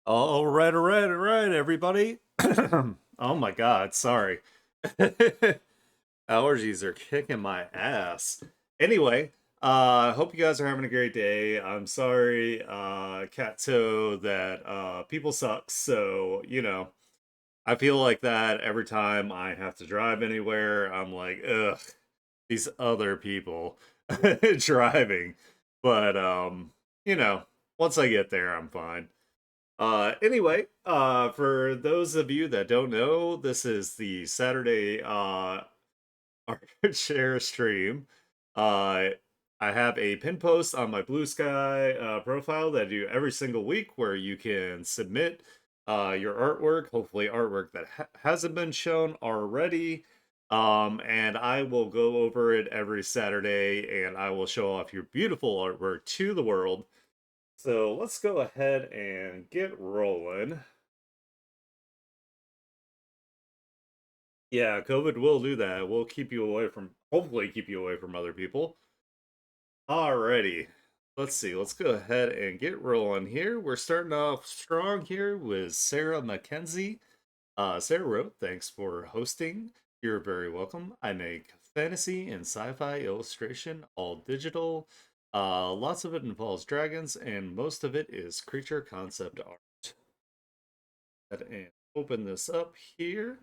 All right, everybody. Oh my God, sorry. Allergies are kicking my ass. Anyway, hope you guys are having a great day. I'm sorry, Katso, that people suck. So, I feel like that every time I have to drive anywhere. I'm like, ugh, these other people driving. But you know, once I get there, I'm fine. Anyway, for those of you that don't know, this is the Saturday art share stream. Uh, I have a pin post on my Blue Sky profile that I do every single week where you can submit your artwork, hopefully artwork that hasn't been shown already. And I will go over it every Saturday and I will show off your beautiful artwork to the world. So let's go ahead and get rolling. Yeah, COVID will do that. We'll keep you away from, hopefully, keep you away from other people. Alrighty. Let's see. Let's go ahead and get rolling here. We're starting off strong here with Sarah Mackenzie. Sarah wrote, "Thanks for hosting. You're very welcome. I make fantasy and sci-fi illustration, all digital. Lots of it involves dragons, and most of it is creature concept art." And open this up here.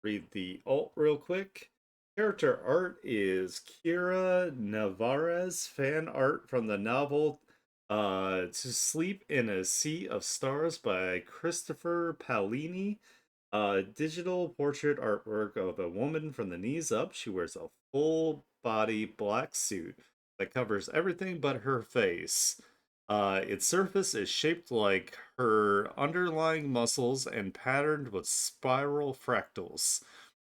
Read the alt real quick. Character art is Kira Navarez, fan art from the novel To Sleep in a Sea of Stars by Christopher Paolini. Digital portrait artwork of a woman from the knees up. She wears a full body black suit that covers everything but her face. Its surface is shaped like her underlying muscles and patterned with spiral fractals.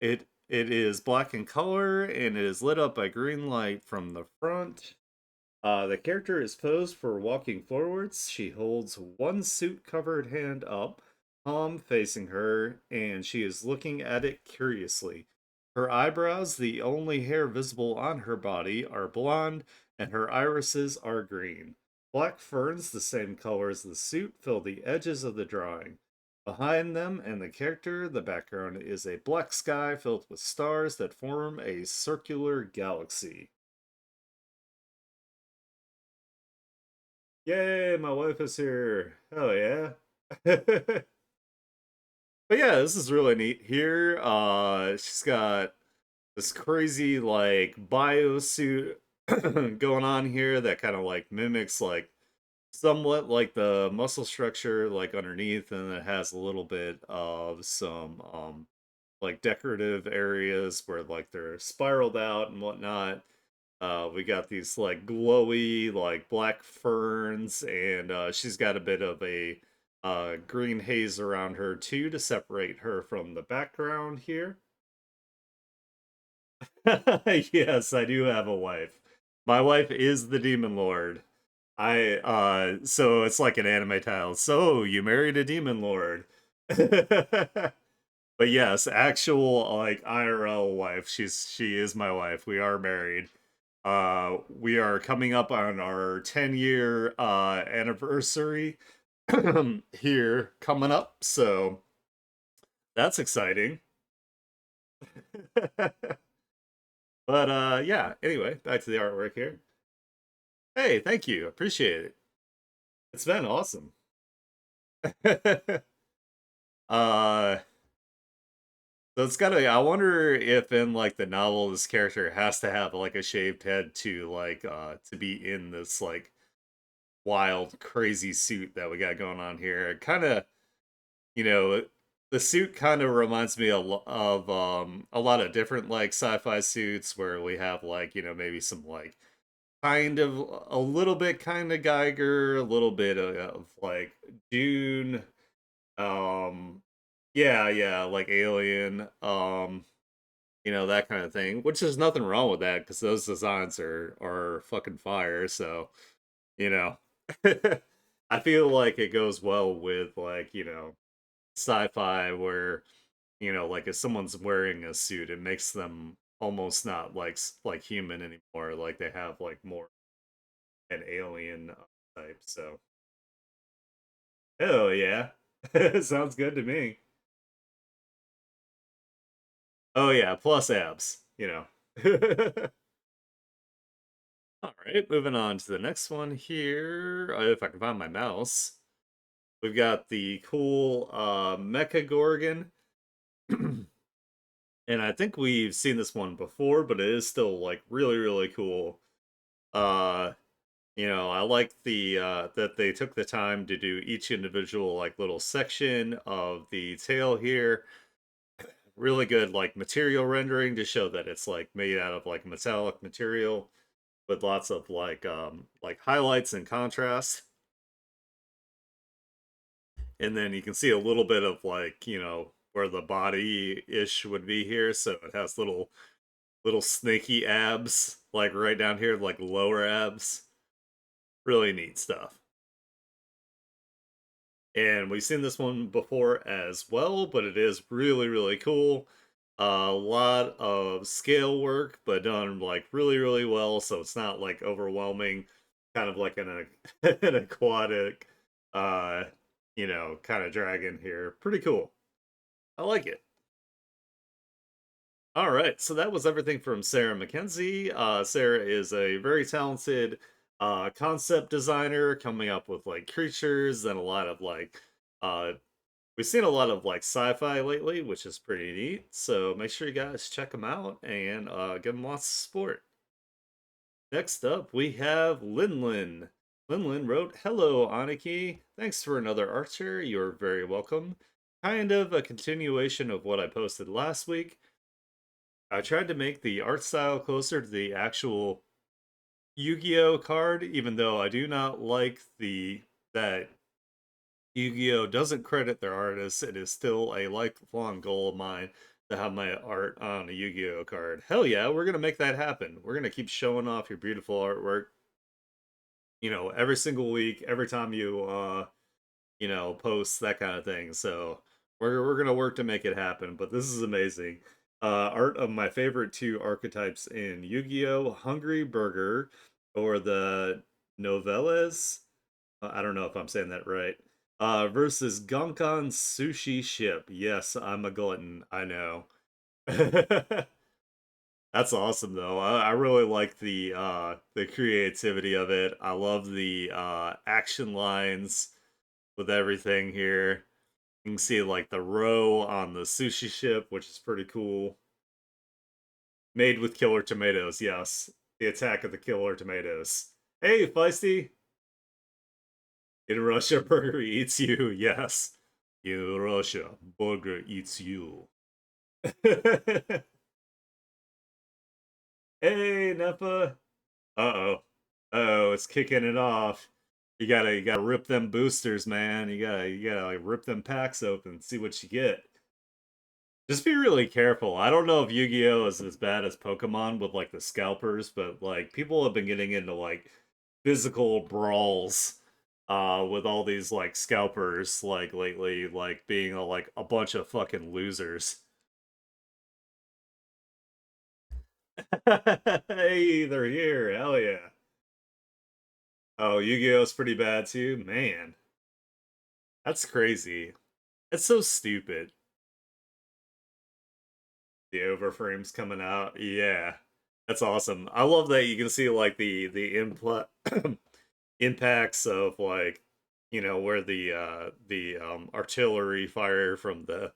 It is black in color and it is lit up by green light from the front. The character is posed for walking forwards. She holds one suit covered hand up, palm facing her, and she is looking at it curiously. Her eyebrows, the only hair visible on her body, are blonde, and her irises are green. Black ferns, the same color as the suit, fill the edges of the drawing. Behind them and the character, the background is a black sky filled with stars that form a circular galaxy. Yay, my wife is here. Hell yeah. But yeah, this is really neat here. She's got this crazy like bio suit going on here that kind of like mimics like somewhat like the muscle structure like underneath, and it has a little bit of some like decorative areas where like they're spiraled out and whatnot. We got these like glowy like black ferns, and she's got a bit of a green haze around her too to separate her from the background here. Yes, I do have a wife. My wife is the demon lord. I so it's like an anime title. So you married a demon lord. But yes, actual like IRL wife. She is my wife. We are married. We are coming up on our 10-year anniversary here coming up, so that's exciting. But yeah, anyway, back to the artwork here. Hey, thank you. Appreciate it. It's been awesome. uh so it's gotta, I wonder if in like the novel this character has to have like a shaved head to be in this like wild crazy suit that we got going on here. It kind of, you know, the suit kind of reminds me of a lot of different like sci-fi suits where we have like, maybe some like kind of a little bit kind of Geiger, a little bit of like Dune, um yeah, like Alien, that kind of thing, which there's nothing wrong with that because those designs are fucking fire. So, you know, I feel like it goes well with like, sci-fi where, like if someone's wearing a suit, it makes them almost not like human anymore. Like they have like more an alien type. So Oh yeah. Sounds good to me. Oh yeah, plus abs, you know. All right, moving on to the next one here. If I can find my mouse. We've got the cool Mecha Gorgon. And I think we've seen this one before, but it is still like really, really cool. Uh I like the that they took the time to do each individual like little section of the tail here. Really good like material rendering to show that it's like made out of like metallic material with lots of like highlights and contrast. And then you can see a little bit of like, where the body ish would be here. So it has little snaky abs like right down here, like lower abs. Really neat stuff. And we've seen this one before as well, but it is really, really cool. A lot of scale work, but done like really, really well. So it's not like overwhelming, kind of like an aquatic, uh, kind of dragon here. Pretty cool. I like it. All right, so that was everything from Sarah McKenzie. Sarah is a very talented concept designer, coming up with like creatures and a lot of like uh, we've seen a lot of like sci-fi lately, which is pretty neat. So make sure you guys check them out and give them lots of support. Next up, we have Linlin. Linlin wrote, "Hello, Aniki. Thanks for another Archer. You're very welcome. Kind of a continuation of what I posted last week. I tried to make the art style closer to the actual Yu-Gi-Oh card, even though I do not like the that Yu-Gi-Oh doesn't credit their artists. It is still a lifelong goal of mine to have my art on a Yu-Gi-Oh card. Hell yeah, we're gonna make that happen. We're gonna keep showing off your beautiful artwork, every single week, every time you posts, that kind of thing. So we're gonna work to make it happen. But this is amazing. Art of my favorite two archetypes in Yu-Gi-Oh! Hungry Burger or the Novelles. I don't know if I'm saying that right. Versus Gonkan Sushi Ship. Yes, I'm a glutton. I know. That's awesome though. I really like the creativity of it. I love the action lines with everything here. You can see like the row on the sushi ship, which is pretty cool. Made with killer tomatoes, yes. The attack of the killer tomatoes. Hey, Feisty! In Russia, burger eats you, yes. In Russia, burger eats you. Hey, Neppa! Uh-oh. Uh-oh, it's kicking it off. You gotta rip them boosters, man. You gotta like rip them packs open, see what you get. Just be really careful. I don't know if Yu-Gi-Oh is as bad as Pokemon with like the scalpers, but like people have been getting into like physical brawls with all these like scalpers like lately, like being like a bunch of fucking losers. Hey, they're here. Hell yeah. Oh, Yu-Gi-Oh's pretty bad too. Man, that's crazy. It's so stupid. The overframes coming out. Yeah. That's awesome. I love that you can see like the input impacts of like where the artillery fire from the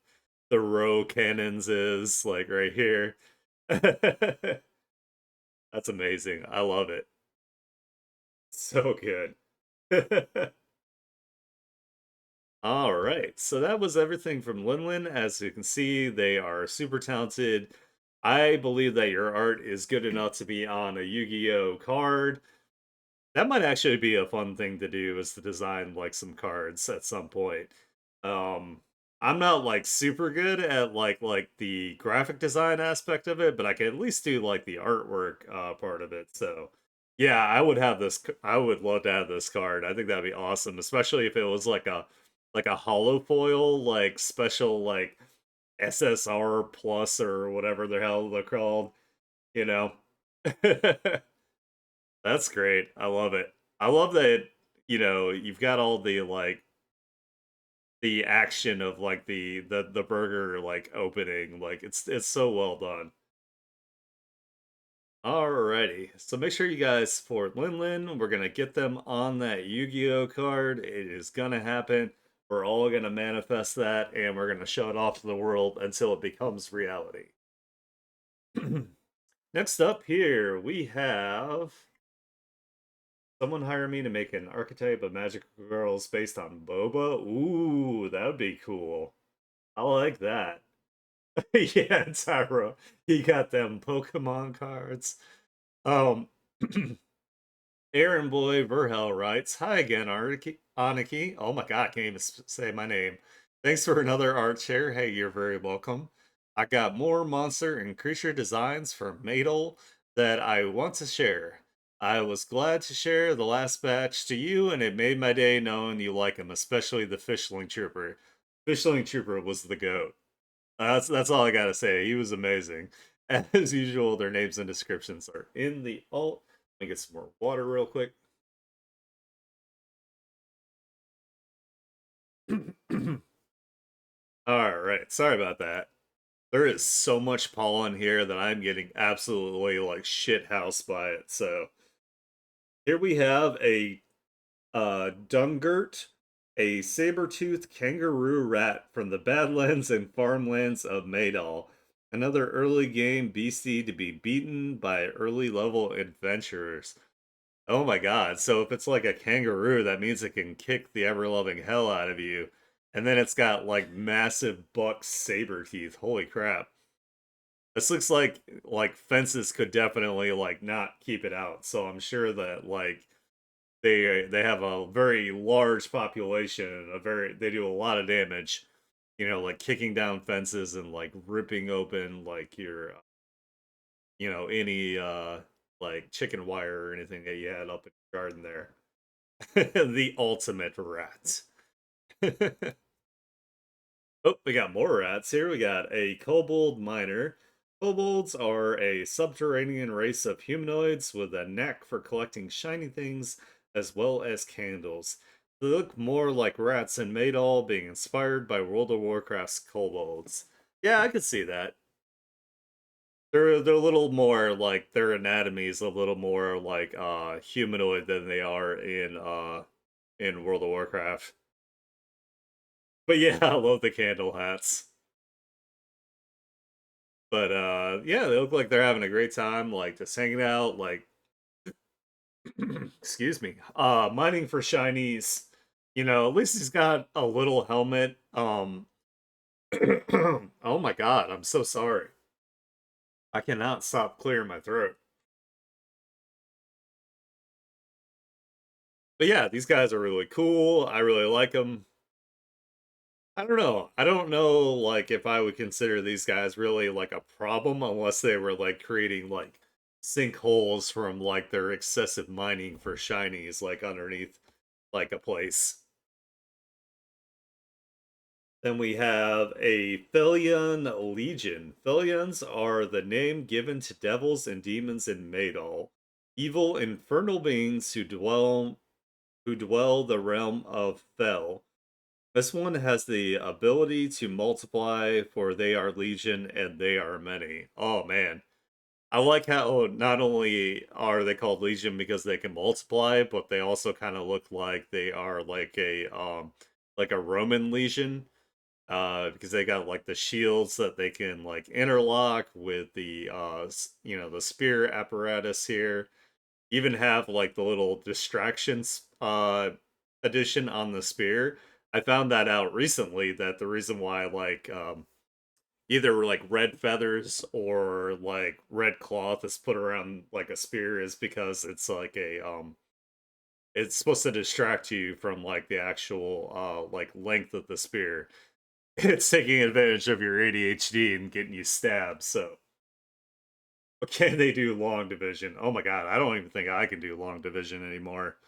row cannons is like right here. That's amazing. I love it. So good. All right. So that was everything from Linlin. As you can see, they are super talented. I believe that your art is good enough to be on a Yu-Gi-Oh card. That might actually be a fun thing to do is to design like some cards at some point. Um I'm not like super good at like the graphic design aspect of it, but I can at least do like the artwork part of it. So yeah, I would love to have this card. I think that'd be awesome, especially if it was like a hollow foil, like special like SSR plus or whatever the hell they're called, you know. That's great. I love it. I love that, you've got all the like the action of like the burger like opening. Like it's so well done. Alrighty, so make sure you guys support Lin Lin. We're gonna get them on that Yu-Gi-Oh card. It is gonna happen. We're all gonna manifest that, and we're gonna show it off to the world until it becomes reality. Next up here, we have someone hire me to make an archetype of magical girls based on Boba. Ooh, that would be cool. I like that. Yeah, Tyro. He got them Pokemon cards. Um Aaron Boy Verhel writes, "Hi again, Aniki. Oh my god, I can't even say my name. Thanks for another art share. Hey, you're very welcome. I got more monster and creature designs from Madol that I want to share. I was glad to share the last batch to you, and it made my day knowing you like them, especially the Fishling Trooper. Fishling Trooper was the goat. That's all I gotta say. He was amazing. As usual, their names and descriptions are in the alt. Let me get some more water real quick. All right, sorry about that. There is so much pollen here that I'm getting absolutely like shit housed by it. So here we have a Dungert, a saber-toothed kangaroo rat from the Badlands and farmlands of Maydal. Another early game beastie to be beaten by early level adventurers. Oh my god, so if it's like a kangaroo, that means it can kick the ever-loving hell out of you. And then it's got like massive buck saber teeth. Holy crap. This looks like fences could definitely like not keep it out. So I'm sure that like they have a very large population, a very they do a lot of damage, like kicking down fences and like ripping open like your any like chicken wire or anything that you had up in your garden there. The ultimate rat. Oh, we got more rats here. We got a kobold miner. Kobolds are a subterranean race of humanoids with a knack for collecting shiny things as well as candles. They look more like rats and made all being inspired by World of Warcraft's kobolds. Yeah, I could see that. They're a little more like their anatomy is a little more like humanoid than they are in World of Warcraft. But yeah, I love the candle hats. But yeah, they look like they're having a great time, like just hanging out, like excuse me, mining for shinies. At least he's got a little helmet. Oh my god, I'm so sorry. I cannot stop clearing my throat. But yeah, these guys are really cool. I really like them. I don't know. I don't know like if I would consider these guys really like a problem unless they were like creating like sinkholes from like their excessive mining for shinies like underneath like a place. Then we have a Felion Legion. Felions are the name given to devils and demons in Madol, evil infernal beings who dwell the realm of Fel. This one has the ability to multiply, for they are legion and they are many. Oh man. I like how not only are they called legion because they can multiply, but they also kind of look like they are like a Roman legion. Because they got like the shields that they can like interlock with the the spear apparatus here. Even have like the little distractions addition on the spear. I found that out recently that the reason why like either like red feathers or like red cloth is put around like a spear is because it's like a it's supposed to distract you from like the actual like length of the spear. It's taking advantage of your ADHD and getting you stabbed. So, but can they do long division? Oh my god, I don't even think I can do long division anymore.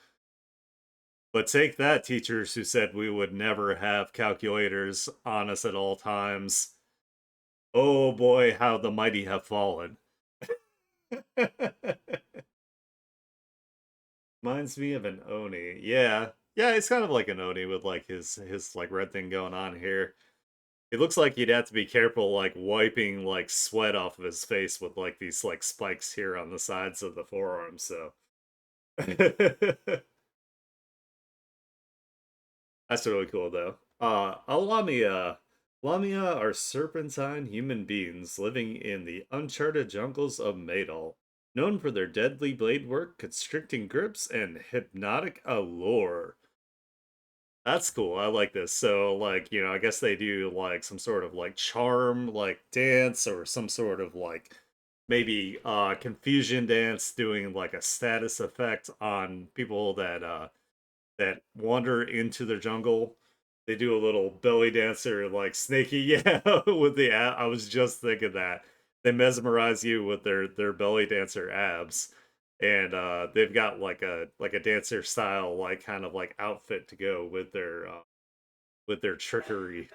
But take that, teachers who said we would never have calculators on us at all times. Oh boy, how the mighty have fallen. Reminds me of an Oni. Yeah. Yeah, it's kind of like an Oni with like his like red thing going on here. It looks like you'd have to be careful, like wiping like sweat off of his face with like these like spikes here on the sides of the forearm. So that's really cool though. Lamia are serpentine human beings living in the uncharted jungles of Madol, known for their deadly blade work, constricting grips, and hypnotic allure. That's cool. I like this. So, like, I guess they do like some sort of like charm, like dance, or some sort of like maybe confusion dance, doing like a status effect on people that wander into their jungle. They do a little belly dancer, like snaky, yeah, with the I was just thinking that they mesmerize you with their belly dancer abs, and they've got like a dancer style, like kind of like outfit to go with their trickery.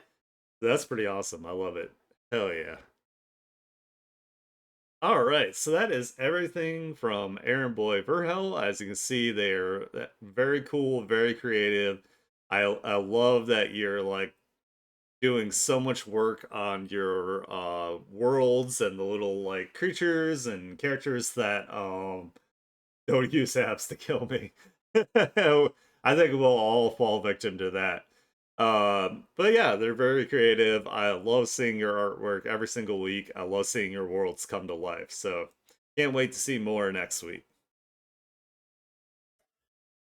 That's pretty awesome. I love it. Hell yeah. All right, so that is everything from Aaron Boy Verhel. As you can see, they're very cool, very creative. I love that you're like doing so much work on your worlds and the little like creatures and characters that don't use apps to kill me. I think we'll all fall victim to that. But yeah, they're very creative. I love seeing your artwork every single week. I love seeing your worlds come to life. So can't wait to see more next week.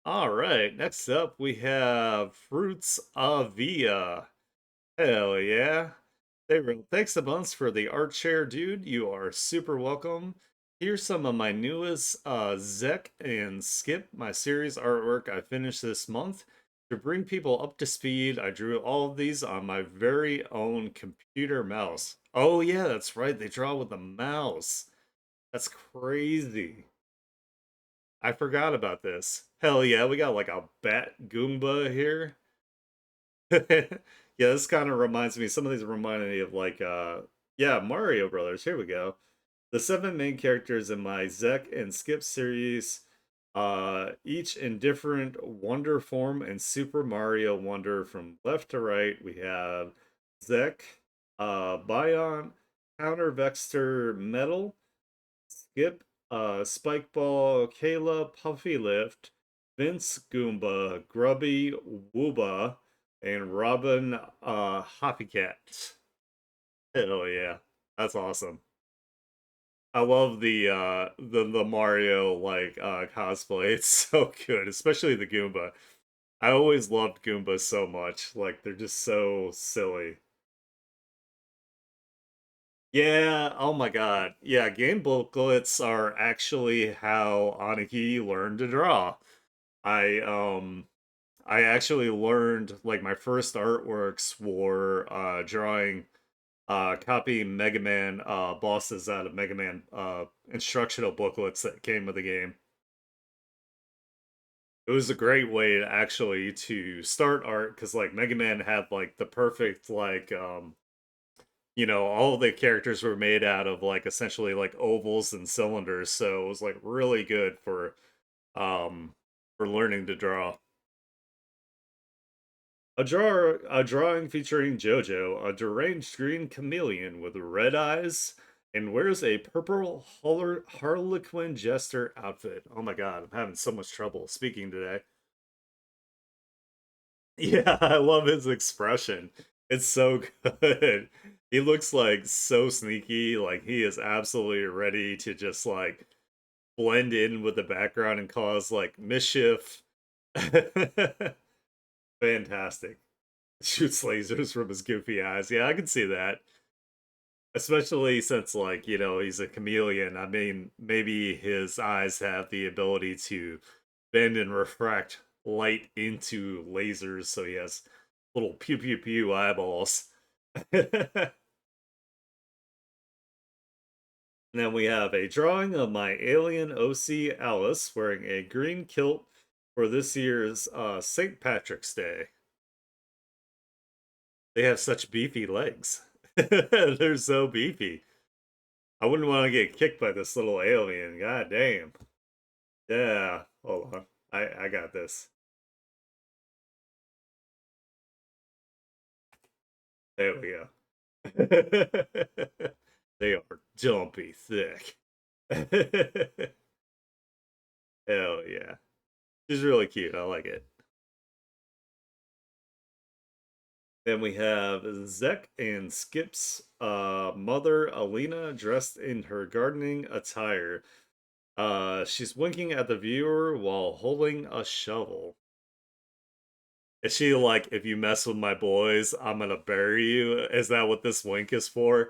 All right, next up we have Fruits of Via. Hell yeah. Hey, thanks a bunch for the art share, dude. You are super welcome. Here's some of my newest Zek and Skip, my series artwork I finished this month. To bring people up to speed, I drew all of these on my very own computer mouse. Oh, yeah, that's right. They draw with a mouse. That's crazy. I forgot about this. Hell yeah, we got like a bat Goomba here. Yeah, this kind of reminds me, some of these remind me of like yeah, Mario Brothers. Here we go. The seven main characters in my Zek and Skip series, each in different Wonder form and Super Mario Wonder from left to right. We have Zek, Bion, Counter Vexter Metal, Skip, Spikeball, Kayla, Puffy Lift, Vince Goomba, Grubby Wooba, and Robin Hoppycat. Hell yeah. That's awesome. I love the Mario like cosplay. It's so good, especially the Goomba. I always loved Goombas so much. Like they're just so silly. Yeah, oh my god. Yeah, game booklets are actually how Aniki learned to draw. I I actually learned like my first artworks were drawing copying Mega Man bosses out of Mega Man instructional booklets that came with the game. It was a great way to actually to start art because like Mega Man had like the perfect like all the characters were made out of like essentially like ovals and cylinders, so it was like really good um for learning to draw. A drawing featuring JoJo, a deranged green chameleon with red eyes, and wears a purple Harlequin jester outfit. Oh my god, I'm having so much trouble speaking today. Yeah, I love his expression. It's so good. He looks like so sneaky, like he is absolutely ready to just like blend in with the background and cause like mischief. Fantastic. Shoots lasers from his goofy eyes. Yeah, I can see that. Especially since like, he's a chameleon. I mean, maybe his eyes have the ability to bend and refract light into lasers, so he has little pew pew pew eyeballs. And then we have a drawing of my alien OC Alice wearing a green kilt for this year's St. Patrick's Day. They have such beefy legs. They're so beefy. I wouldn't want to get kicked by this little alien. God damn. Yeah. Hold on. I got this. There we go. They are dumpy thick. Hell yeah. She's really cute. I like it. Then we have Zek and Skip's mother, Alina, dressed in her gardening attire. She's winking at the viewer while holding a shovel. Is she like, if you mess with my boys, I'm gonna bury you? Is that what this wink is for?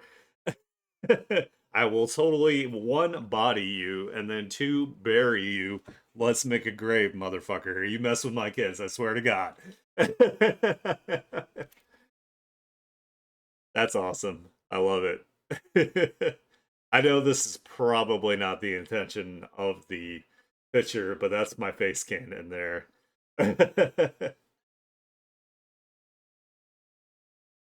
I will totally one body you and then two bury you. Let's make a grave, motherfucker. You mess with my kids, I swear to God. That's awesome. I love it. I know this is probably not the intention of the picture, but that's my face cannon there.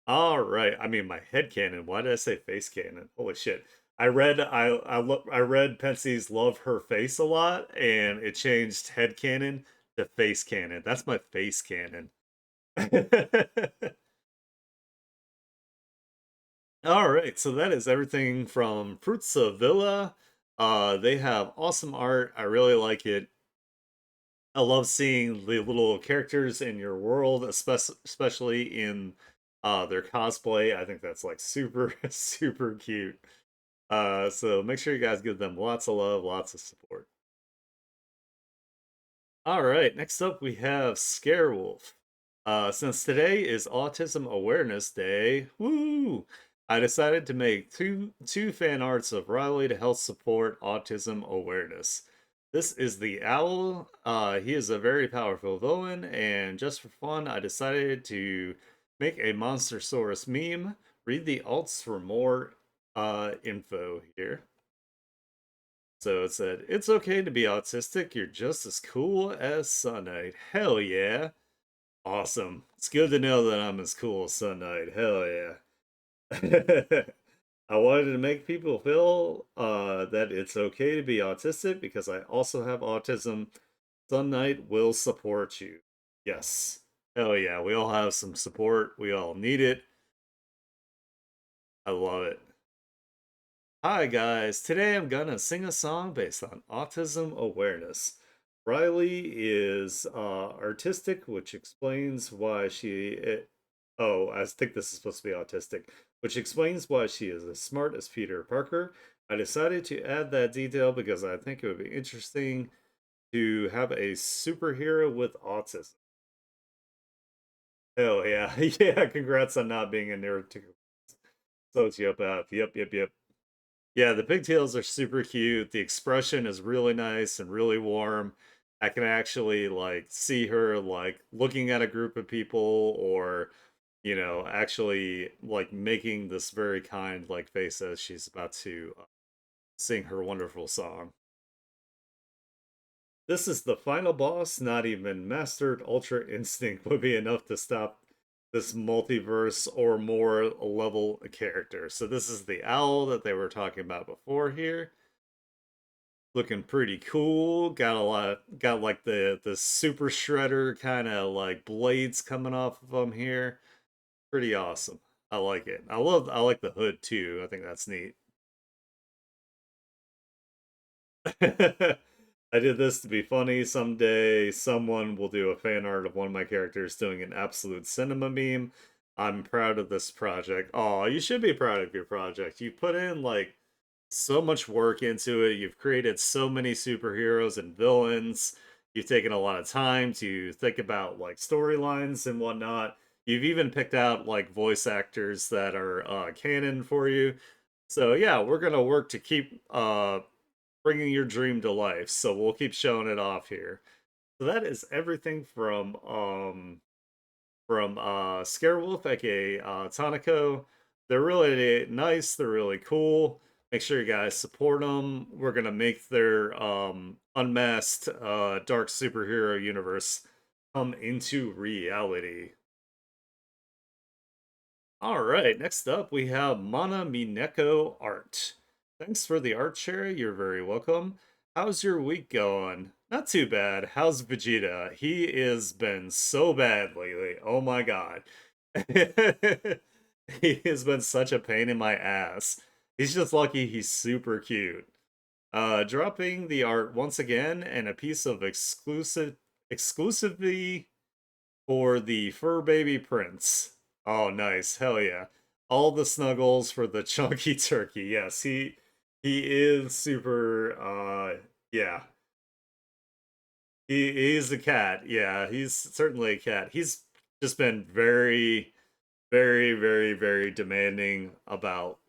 All right. I mean, my head cannon. Why did I say face cannon? Holy shit. I read Pensie's love her face a lot, and it changed head cannon to face cannon. That's my face cannon. All right, so that is everything from Fruitsa Villa. They have awesome art. I really like it. I love seeing the little characters in your world, especially in their cosplay. I think that's like super, super cute. So make sure you guys give them lots of love, lots of support. All right, next up we have Scarewolf. Since today is Autism Awareness Day, woo! I decided to make two fan arts of Riley to help support autism awareness. This is the owl. He is a very powerful villain, and just for fun, I decided to make a Monstersaurus meme. Read the alts for more info here. So it said, it's okay to be autistic. You're just as cool as Sun Knight. Hell yeah. Awesome. It's good to know that I'm as cool as Sun Knight. Hell yeah. I wanted to make people feel that it's okay to be autistic because I also have autism. Sun Knight will support you. Yes. Hell yeah. We all have some support. We all need it. I love it. Hi guys, today I'm gonna sing a song based on autism awareness. Riley is artistic, which explains why oh, I think this is supposed to be autistic, which explains why she is as smart as Peter Parker. I decided to add that detail because I think it would be interesting to have a superhero with autism. Hell yeah. Yeah, congrats on not being a neurotypical sociopath. Yep. Yeah, the pigtails are super cute. The expression is really nice and really warm. I can actually like see her like looking at a group of people or actually like making this very kind like face as she's about to sing her wonderful song. This is the final boss. Not even mastered Ultra Instinct would be enough to stop this multiverse or more level character. So this is the owl that they were talking about before here. Looking pretty cool. Got like the super shredder kind of like blades coming off of them here. Pretty awesome. I like it. I like the hood too. I think that's neat. I did this to be funny. Someday someone will do a fan art of one of my characters doing an absolute cinema meme. I'm proud of this project. Oh, you should be proud of your project. You put in like so much work into it. You've created so many superheroes and villains. You've taken a lot of time to think about like storylines and whatnot. You've even picked out like voice actors that are canon for you. So yeah, we're gonna work to keep bringing your dream to life. So we'll keep showing it off here. So that is everything from Scarewolf, aka Tonico. They're really nice. They're really cool. Make sure you guys support them. We're gonna make their unmasked dark superhero universe come into reality. All right, next up we have Mana Mineko Art. Thanks for the art share. You're very welcome. How's your week going? Not too bad. How's Vegeta? He has been so bad lately. Oh my god. He has been such a pain in my ass. He's just lucky he's super cute. Dropping the art once again and a piece of exclusively for the fur baby prince. Oh, nice. Hell yeah. All the snuggles for the chunky turkey. Yes, he is super yeah. He's a cat. Yeah, he's certainly a cat. He's just been very very demanding about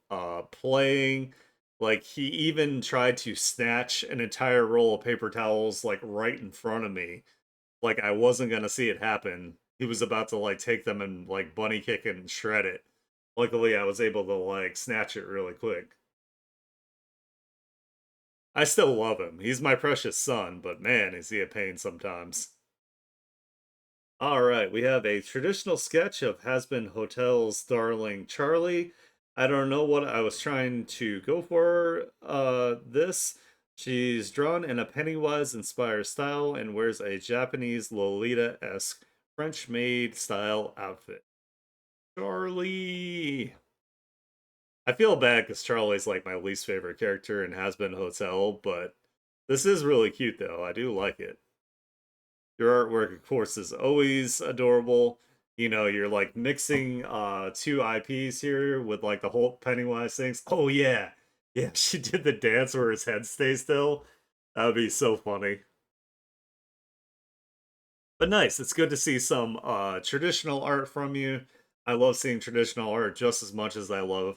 playing. Like he even tried to snatch an entire roll of paper towels like right in front of me. Like I wasn't gonna see it happen. He was about to like take them and like bunny kick it and shred it. Luckily I was able to like snatch it really quick. I still love him. He's my precious son, but man, is he a pain sometimes. All right, we have a traditional sketch of Has-Been Hotel's darling Charlie. I don't know what I was trying to go for this. She's drawn in a Pennywise inspired style and wears a Japanese Lolita-esque French-made style outfit. Charlie. I feel bad because Charlie's like my least favorite character in Has-Been Hotel, but this is really cute though. I do like it. Your artwork, of course, is always adorable. You know, you're like mixing two IPs here with like the whole Pennywise things. Oh yeah. Yeah, she did the dance where his head stays still. That would be so funny. But nice. It's good to see some traditional art from you. I love seeing traditional art just as much as I love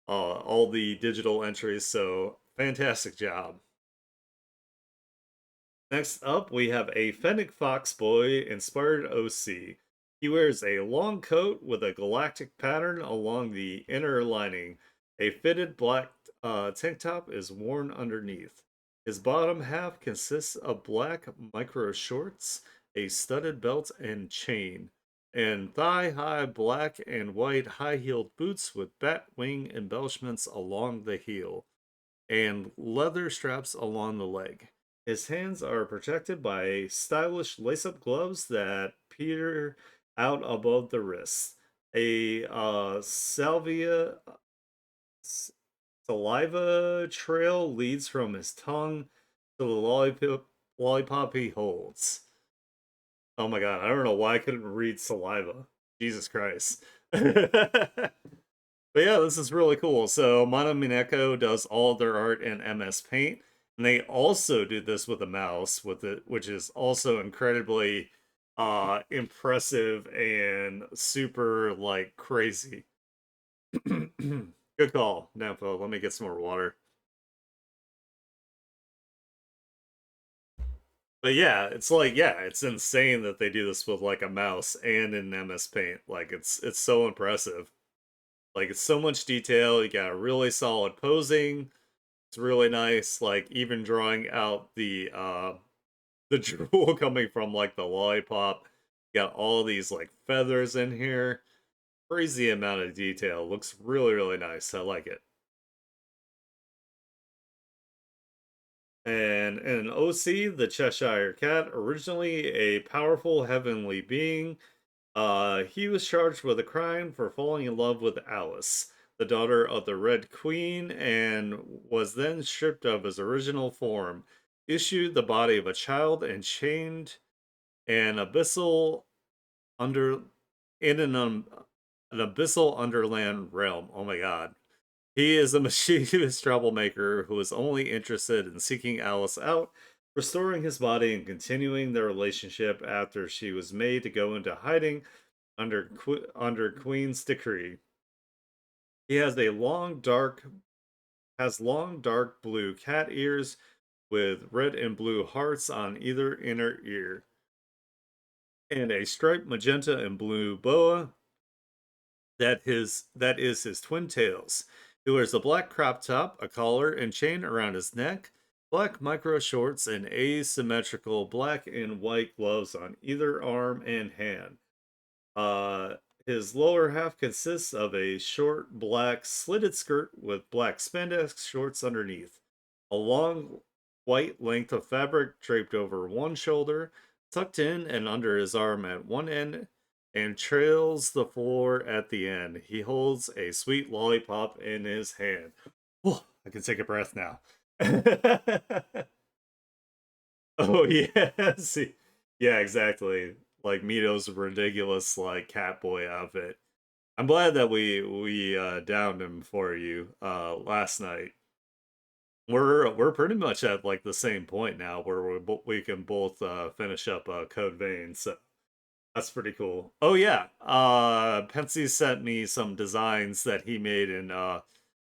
all the digital entries, so fantastic job. Next up, we have a Fennec Fox Boy inspired OC. He wears a long coat with a galactic pattern along the inner lining. A fitted black tank top is worn underneath. His bottom half consists of black micro shorts, a studded belt and chain, and thigh high black and white high heeled boots with bat wing embellishments along the heel and leather straps along the leg. His hands are protected by stylish lace-up gloves that peter out above the wrists. A saliva trail leads from his tongue to the lollipop he holds. Oh my god, I don't know why I couldn't read saliva. Jesus Christ. But yeah, this is really cool. So Mana Mineko does all their art in MS Paint, and they also do this with a mouse, with it, which is also incredibly impressive and super like crazy. Good call, Nampo. Let me get some more water. But yeah, it's like yeah, it's insane that they do this with like a mouse and in MS Paint. Like it's so impressive. Like it's so much detail. You got really solid posing. It's really nice, like even drawing out the drool coming from like the lollipop. Got all these like feathers in here. Crazy amount of detail. Looks really nice. I like it. And in OC, the Cheshire Cat, originally a powerful heavenly being, he was charged with a crime for falling in love with Alice, the daughter of the Red Queen, and was then stripped of his original form, issued the body of a child, and chained an abyssal under in an abyssal underland realm. Oh my god. He is a mischievous troublemaker who is only interested in seeking Alice out, restoring his body, and continuing their relationship after she was made to go into hiding under Queen's decree. He has long dark blue cat ears with red and blue hearts on either inner ear, and a striped magenta and blue boa that is his twin tails. He wears a black crop top, a collar and chain around his neck, black micro shorts, and asymmetrical black and white gloves on either arm and hand. Uh, his lower half consists of a short black slitted skirt with black spandex shorts underneath, a long white length of fabric draped over one shoulder, tucked in and under his arm at one end, and trails the floor at the end. He holds a sweet lollipop in his hand. Oh, I can take a breath now. Oh yes. Yeah, exactly. Like Mito's ridiculous like cat boy outfit. I'm glad that we downed him for you last night. We're pretty much at like the same point now where we can both finish up Code Vein, so that's pretty cool. Oh yeah, Pensy sent me some designs that he made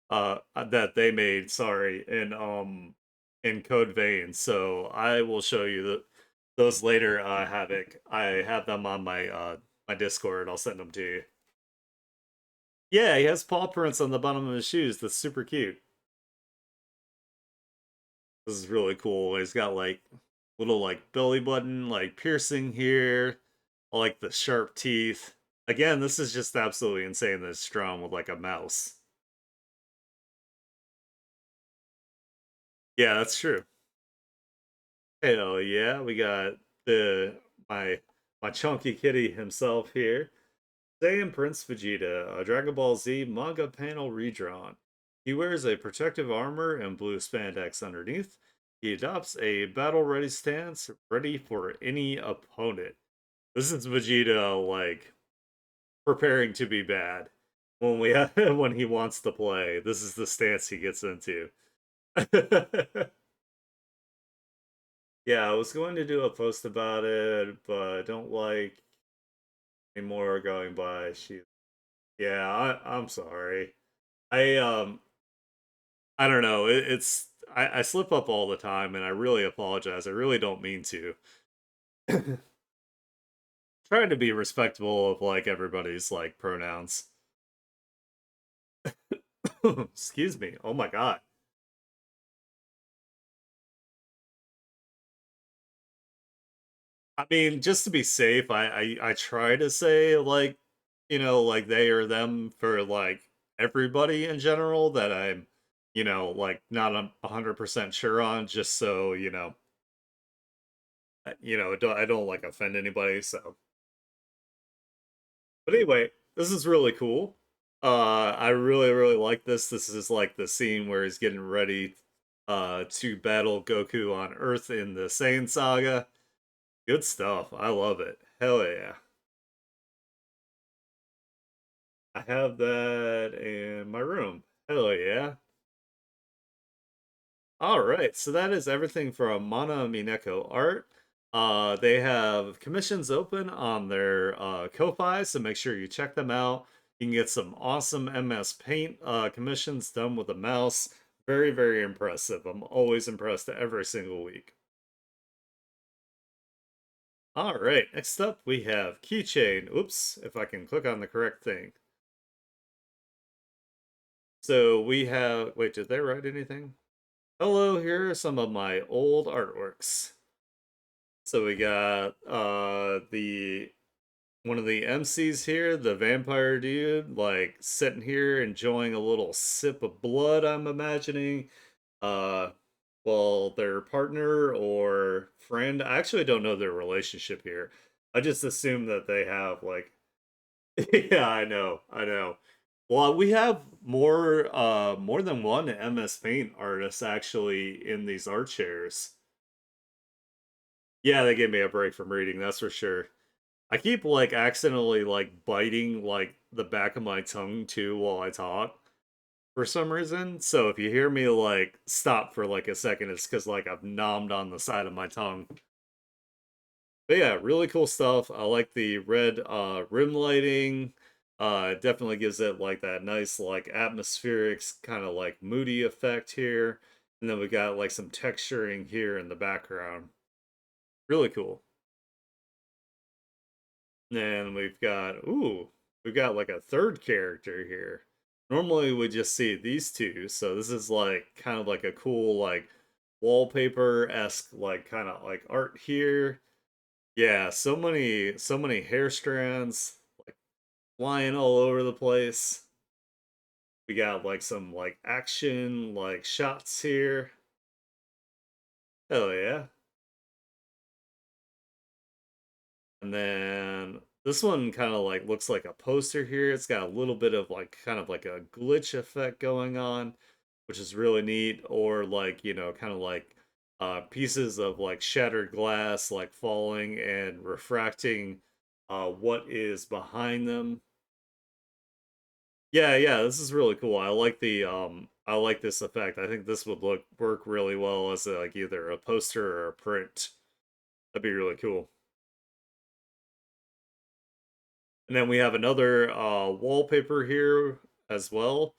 that they made, sorry, in Code Vein. So I will show you those later, Havoc. I have them on my Discord. I'll send them to you. Yeah, he has paw prints on the bottom of his shoes. That's super cute. This is really cool. He's got like little like belly button like piercing here. I like the sharp teeth. Again, this is just absolutely insane that it's drawn with like a mouse. Yeah, that's true. Hell yeah, we got the my my chunky kitty himself here. Saiyan Prince Vegeta, a Dragon Ball Z manga panel redrawn. He wears a protective armor and blue spandex underneath. He adopts a battle-ready stance, ready for any opponent. This is Vegeta like preparing to be bad when we when he wants to play. This is the stance he gets into. Yeah, I was going to do a post about it, but I don't like any more going by. Yeah, I'm sorry. I I don't know. I slip up all the time, and I really apologize. I really don't mean to. Trying to be respectful of like everybody's like pronouns. Excuse me. Oh my god. I mean, just to be safe, I try to say like, like they or them for like everybody in general that I'm, like not 100% sure on, just so I don't like offend anybody. So, but anyway, this is really cool. I really like this. This is like the scene where he's getting ready to battle Goku on Earth in the Saiyan saga. Good stuff. I love it. Hell yeah. I have that in my room. Hell yeah. All right, so that is everything from Mana Mineko Art. They have commissions open on their Ko-Fi, so make sure you check them out. You can get some awesome MS Paint commissions done with a mouse. Very impressive. I'm always impressed every single week. All right, next up we have Keychain. Oops, if I can click on the correct thing. So we have, wait, did they write anything? Hello, here are some of my old artworks. So we got the one of the MCs here, the vampire dude, like sitting here enjoying a little sip of blood, I'm imagining. Uh well, their partner or friend, I actually don't know their relationship here. I just assume that they have like yeah, I know. Well, we have more than one MS Paint artist actually in these art chairs. Yeah, they gave me a break from reading, that's for sure. I keep like accidentally like biting like the back of my tongue too while I talk for some reason. So if you hear me like stop for like a second, it's because like I've nommed on the side of my tongue. But yeah, really cool stuff. I like the red rim lighting. It definitely gives it like that nice like atmospheric kind of like moody effect here. And then we got like some texturing here in the background. Really cool. And we've got like a third character here. Normally we just see these two, so this is like kind of like a cool like wallpaper-esque like kind of like art here. Yeah, so many hair strands like flying all over the place. We got like some like action like shots here. Hell yeah. And then This one kind of like looks like a poster here. It's got a little bit of like kind of like a glitch effect going on, which is really neat. Or like, kind of like pieces of like shattered glass like falling and refracting what is behind them. Yeah, yeah, this is really cool. I like this effect. I think this would work really well as like either a poster or a print. That'd be really cool. And then we have another wallpaper here as well.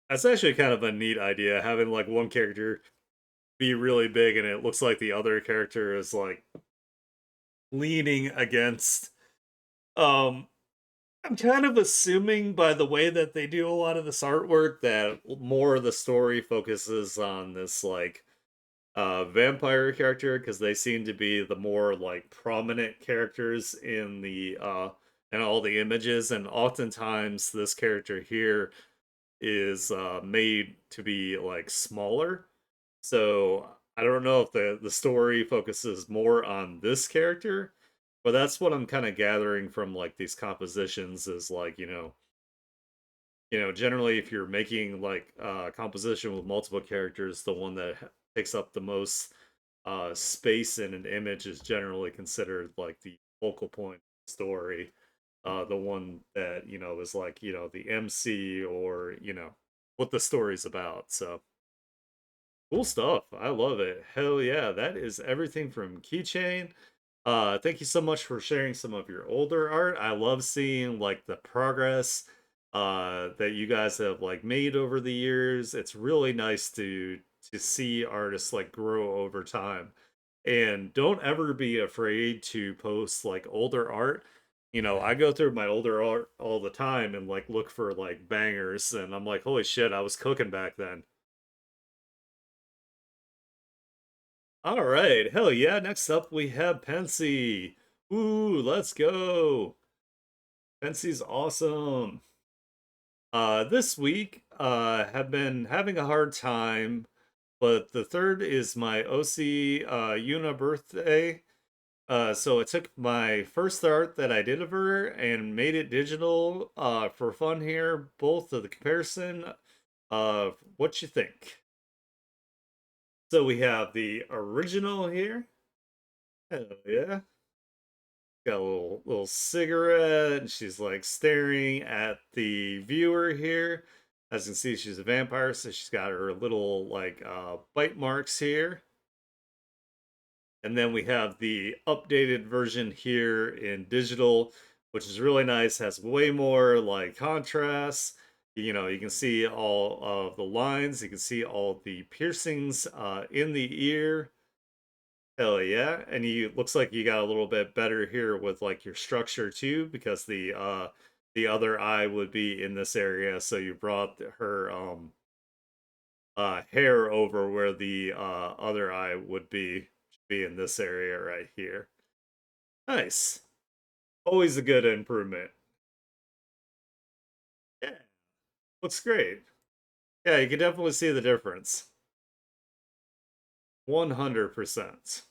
That's actually kind of a neat idea, having like one character be really big and it looks like the other character is like leaning against. Um, I'm kind of assuming by the way that they do a lot of this artwork that more of the story focuses on this like vampire character because they seem to be the more like prominent characters in all the images, and oftentimes this character here is made to be like smaller. So I don't know if the story focuses more on this character, but that's what I'm kind of gathering from like these compositions is like, generally if you're making like a composition with multiple characters, the one that takes up the most space in an image is generally considered like the focal point story. The one that, is like, the MC or, what the story's about. So cool stuff. I love it. Hell yeah. That is everything from Keychain. Thank you so much for sharing some of your older art. I love seeing like the progress that you guys have like made over the years. It's really nice to see artists like grow over time. And don't ever be afraid to post like older art. I go through my older art all the time and like look for like bangers and I'm like, holy shit, I was cooking back then. All right, hell yeah. Next up we have Pensy. Ooh, let's go. Pensy's awesome. This week, have been having a hard time, but the third is my OC Yuna birthday. So I took my first art that I did of her and made it digital for fun here. Both of the comparison of what you think. So we have the original here. Hell yeah. Got a little cigarette, and she's like staring at the viewer here. As you can see, she's a vampire, so she's got her little like bite marks here. And then we have the updated version here in digital, which is really nice. Has way more like contrast. You can see all of the lines. You can see all the piercings in the ear. Hell yeah. And you looks like you got a little bit better here with like your structure too, because the other eye would be in this area. So you brought her hair over where the other eye would be in this area right here. Nice. Always a good improvement. Yeah. Looks great. Yeah, you can definitely see the difference. 100%.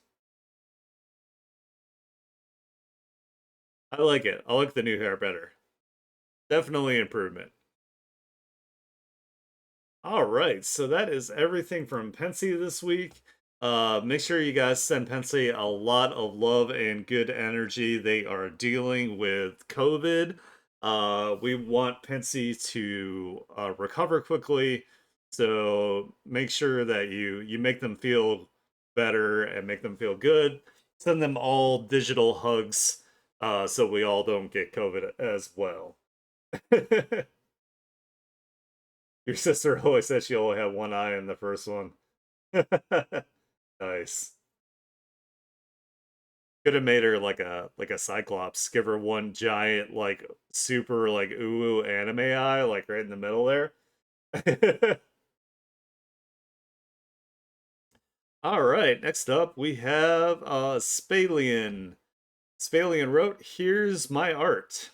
I like it. I like the new hair better. Definitely improvement. All right, so that is everything from Pensy this week. Make sure you guys send Pensy a lot of love and good energy. They are dealing with COVID. We want Pensy to recover quickly, so make sure that you make them feel better and make them feel good. Send them all digital hugs, so we all don't get COVID as well. Your sister always said she only had one eye in the first one. Nice. Could have made her like a cyclops. Give her one giant like super like ooh anime eye like right in the middle there. All right, next up we have Spalian. Spalian wrote, "Here's my art."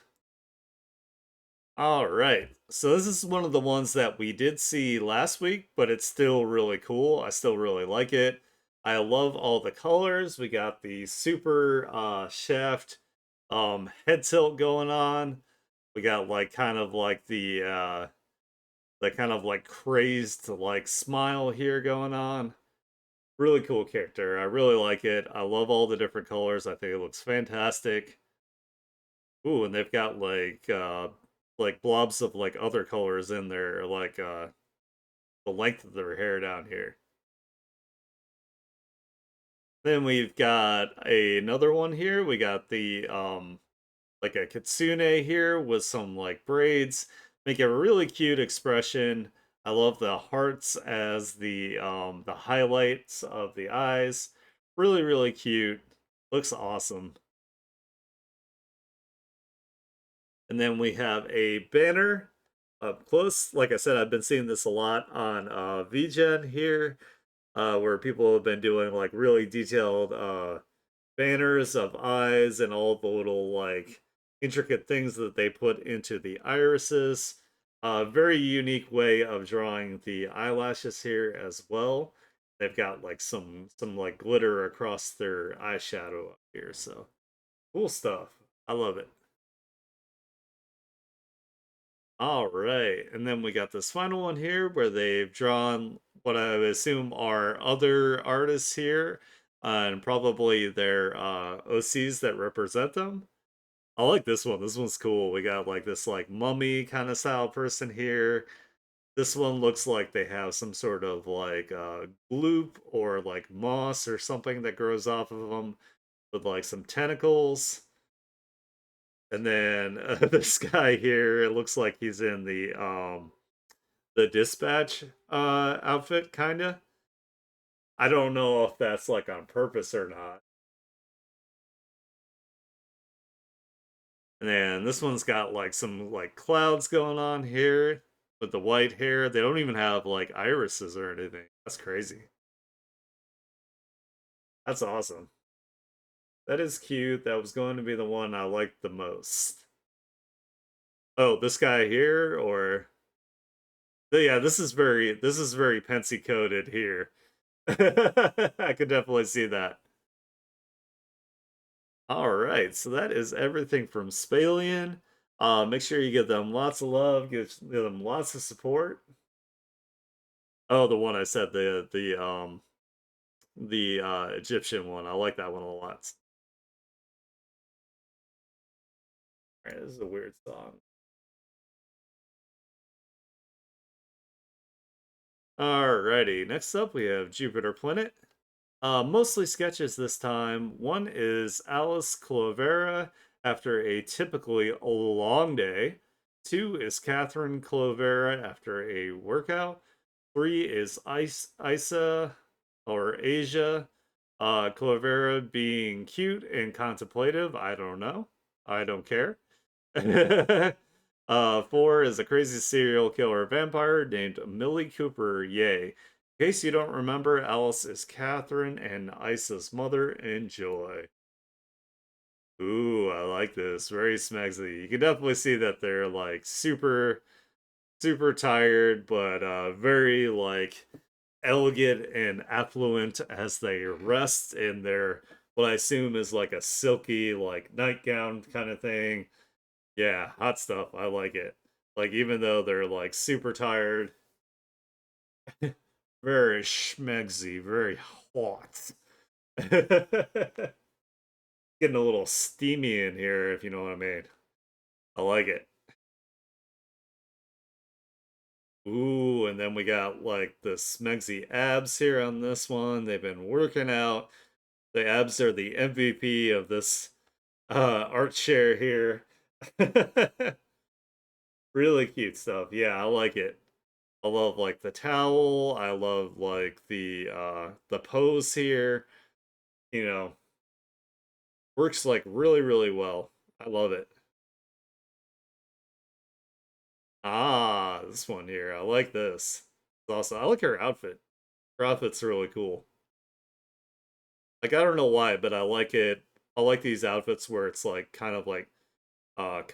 All right. So this is one of the ones that we did see last week, but it's still really cool. I still really like it. I love all the colors. We got the super shaft Head tilt going on. We got like kind of like the kind of like crazed like smile here going on. Really cool character. I really like it. I love all the different colors. I think it looks fantastic. Ooh, and they've got like blobs of like other colors in there, like the length of their hair down here. Then we've got another one here. We got the like a kitsune here with some like braids. Make a really cute expression. I love the hearts as the highlights of the eyes. Really, really cute. Looks awesome. And then we have a banner up close. Like I said, I've been seeing this a lot on VGen here, where people have been doing like really detailed banners of eyes and all the little like intricate things that they put into the irises. Very unique way of drawing the eyelashes here as well. They've got like some like glitter across their eyeshadow up here, so cool stuff. I love it. All right, and then we got this final one here where they've drawn what I would assume are other artists here, and probably their OCs that represent them. I like this one. This one's cool. We got like this like mummy kind of style person here. This one looks like they have some sort of like gloop or like moss or something that grows off of them with like some tentacles. And then this guy here, it looks like he's in the dispatch outfit kinda. I don't know if that's like on purpose or not. And then this one's got like some like clouds going on here with the white hair. They don't even have like irises or anything. That's crazy. That's awesome. That is cute. That was going to be the one I liked the most. Oh, this guy here, or yeah, this is very pensy coded here. I could definitely see that. All right, so that is everything from Spalian. Make sure you give them lots of love, give them lots of support. Oh, the one I said, the Egyptian one. I like that one a lot. All right, this is a weird song. Alrighty, next up we have Jupiter Planet. Mostly sketches this time. One is Alice Clovera after a typically long day. Two is Catherine Clovera after a workout. Three is Isa or Asia. Clovera being cute and contemplative. I don't know. I don't care. Four is a crazy serial killer vampire named Millie Cooper. Yay. In case you don't remember, Alice is Catherine and Isa's mother. Enjoy. Ooh, I like this. Very smexy. You can definitely see that they're like super, super tired, but very like elegant and affluent as they rest in their what I assume is like a silky like nightgown kind of thing. Yeah, hot stuff. I like it. Like even though they're like super tired, very schmegzy, very hot. Getting a little steamy in here, if you know what I mean. I like it. Ooh, and then we got like the smegzy abs here on this one. They've been working out. The abs are the MVP of this art share here. Really cute stuff. Yeah, I like it. I love like the towel. I love like the pose here. You know, works like really, really well. I love it. Ah, this one here. I like this. It's awesome. I like her outfit. Her outfit's really cool. Like I don't know why, but I like it. I like these outfits where it's like kind of like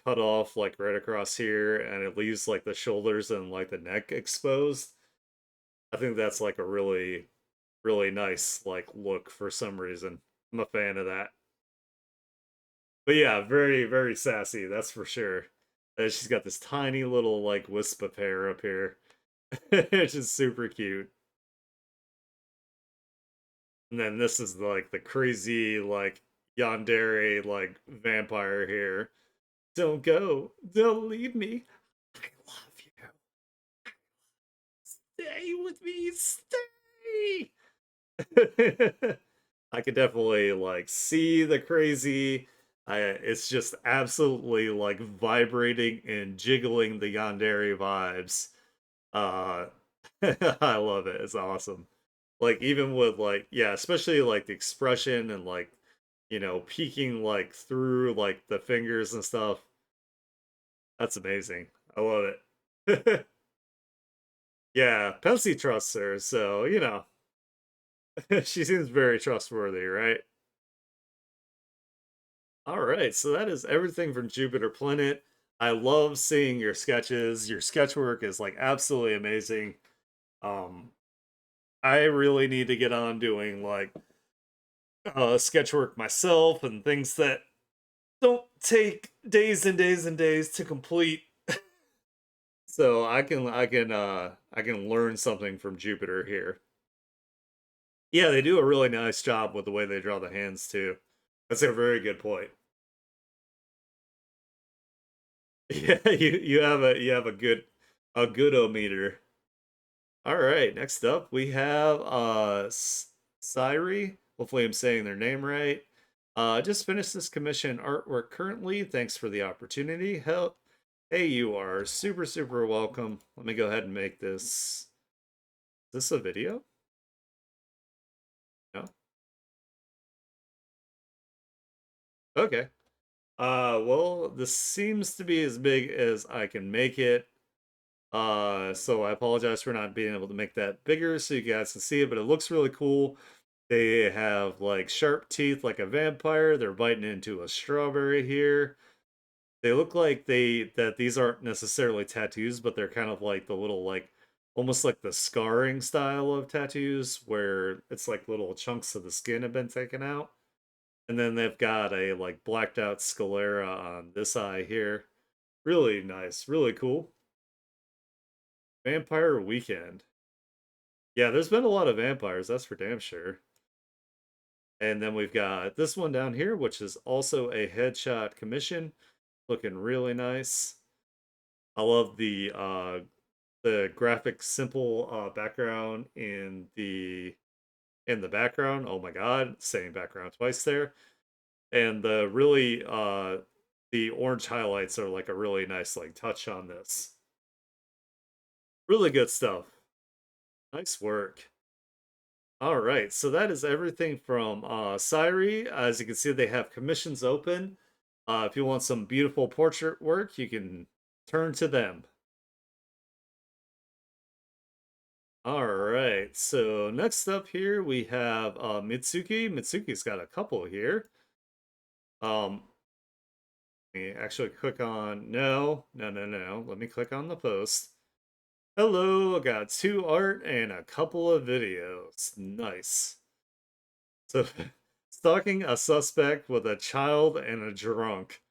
cut off like right across here and it leaves like the shoulders and like the neck exposed. I think that's like a really really nice like look for some reason. I'm a fan of that. But yeah, very, very sassy, that's for sure. And she's got this tiny little like wisp of hair up here. It's just super cute. And then this is like the crazy like yandere like vampire here. Don't go. Don't leave me. I love you. Stay with me. Stay. I could definitely like see the crazy. It's just absolutely like vibrating and jiggling the yandere vibes. Uh, I love it. It's awesome. Like even with like yeah, especially like the expression and like peeking like through like the fingers and stuff. That's amazing. I love it. Yeah, Pepsi trusts her, so she seems very trustworthy, right? All right, so that is everything from Jupiter Planet. I love seeing your sketches. Your sketch work is like absolutely amazing. Um, I really need to get on doing like sketch work myself and things that don't take days and days and days to complete. So I can learn something from Jupiter here. Yeah, they do a really nice job with the way they draw the hands too. That's a very good point. Yeah, you have a good meter. All right, next up we have Syri. Hopefully I'm saying their name right. Just finished this commission artwork currently. Thanks for the opportunity. Help. Hey, you are super welcome. Let me go ahead and make this. Is this a video? No. Okay. Well, this seems to be as big as I can make it. So I apologize for not being able to make that bigger so you guys can see it, but it looks really cool. They have like sharp teeth like a vampire. They're biting into a strawberry here. They look like these aren't necessarily tattoos, but they're kind of like the little like almost like the scarring style of tattoos where it's like little chunks of the skin have been taken out. And then they've got a like blacked out sclera on this eye here. Really nice, really cool. Vampire Weekend. Yeah, there's been a lot of vampires, that's for damn sure. And then we've got this one down here, which is also a headshot commission, looking really nice. I love the graphic simple background in the background. Oh my god, saying background twice there. And the orange highlights are like a really nice like touch on this. Really good stuff. Nice work. All right, so that is everything from Syri. As you can see, they have commissions open. If you want some beautiful portrait work, you can turn to them. All right, so next up here we have Mitsuki. Mitsuki's got a couple here. Um, Let me actually click on no. Let me click on the post. Hello, I got two art and a couple of videos. Nice. So, stalking a suspect with a child and a drunk.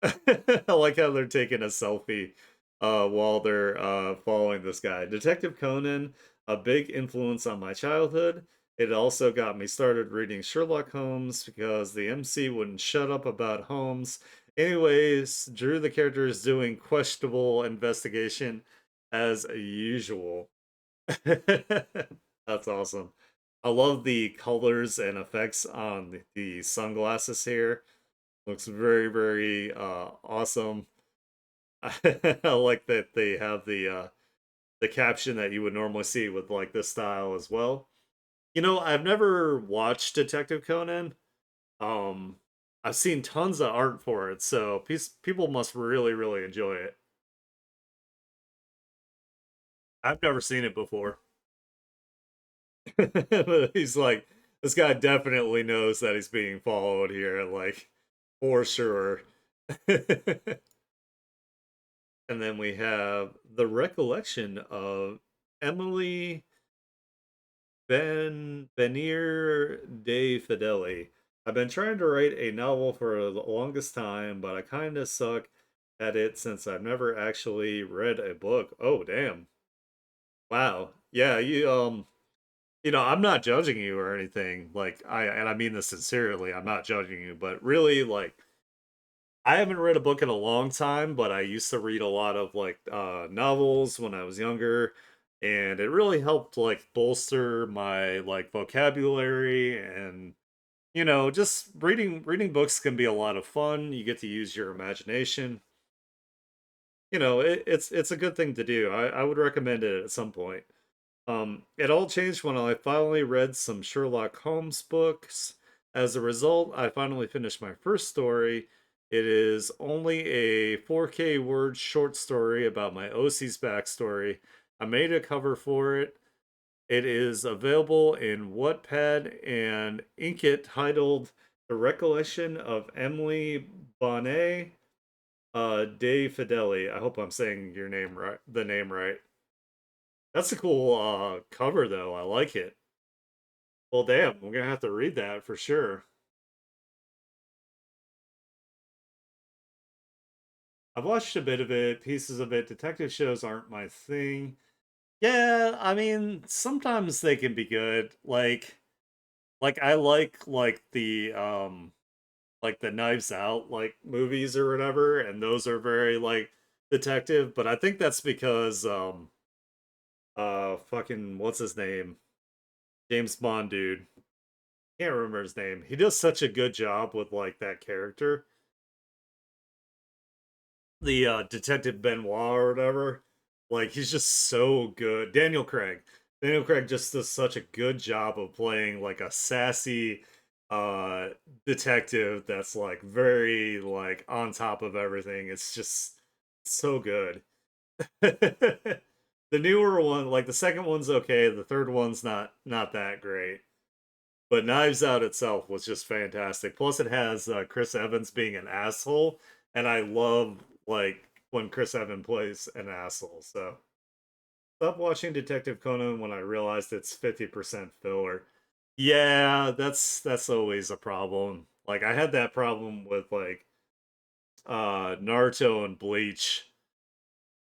I like how they're taking a selfie while they're following this guy. Detective Conan, a big influence on my childhood. It also got me started reading Sherlock Holmes because the MC wouldn't shut up about Holmes. Anyways, drew the characters doing questionable investigation as usual. That's awesome. I love the colors and effects on the sunglasses here. Looks very awesome. I like that they have the caption that you would normally see with like this style as well. I've never watched Detective Conan. Um, I've seen tons of art for it, so people must really enjoy it. I've never seen it before. But he's like, this guy definitely knows that he's being followed here, like for sure. And then we have the recollection of Emily Benir de Fideli. I've been trying to write a novel for the longest time, but I kind of suck at it since I've never actually read a book. Oh, damn. Wow. Yeah, I'm not judging you or anything. Like and I mean this sincerely. I'm not judging you, but really like I haven't read a book in a long time, but I used to read a lot of like novels when I was younger, and it really helped like bolster my like vocabulary and just reading books can be a lot of fun. You get to use your imagination. It's a good thing to do. I would recommend it at some point. It all changed when I finally read some Sherlock Holmes books. As a result, I finally finished my first story. It is only a 4K word short story about my OC's backstory. I made a cover for it. It is available in Wattpad and Inkitt titled The Recollection of Emily Bonnet De Fideli. I hope I'm saying your name right, the name right. That's a cool cover though. I like it. Well, damn, we're gonna have to read that for sure. I've watched a bit of it, pieces of it. Detective shows aren't my thing. Yeah, I mean, sometimes they can be good. Like I like the Knives Out like movies or whatever, and those are very like detective, but I think that's because fucking what's his name? James Bond dude. Can't remember his name. He does such a good job with like that character. The Detective Benoit or whatever. Like he's just so good. Daniel Craig. Daniel Craig just does such a good job of playing like a sassy uh detective that's like very like on top of everything. It's just so good. The newer one, like the second one's okay, the third one's not that great. But Knives Out itself was just fantastic. Plus, it has Chris Evans being an asshole, and I love like when Chris Evans plays an asshole. So, stop watching Detective Conan when I realized it's 50% filler. Yeah, that's always a problem. Like I had that problem with like Naruto and Bleach.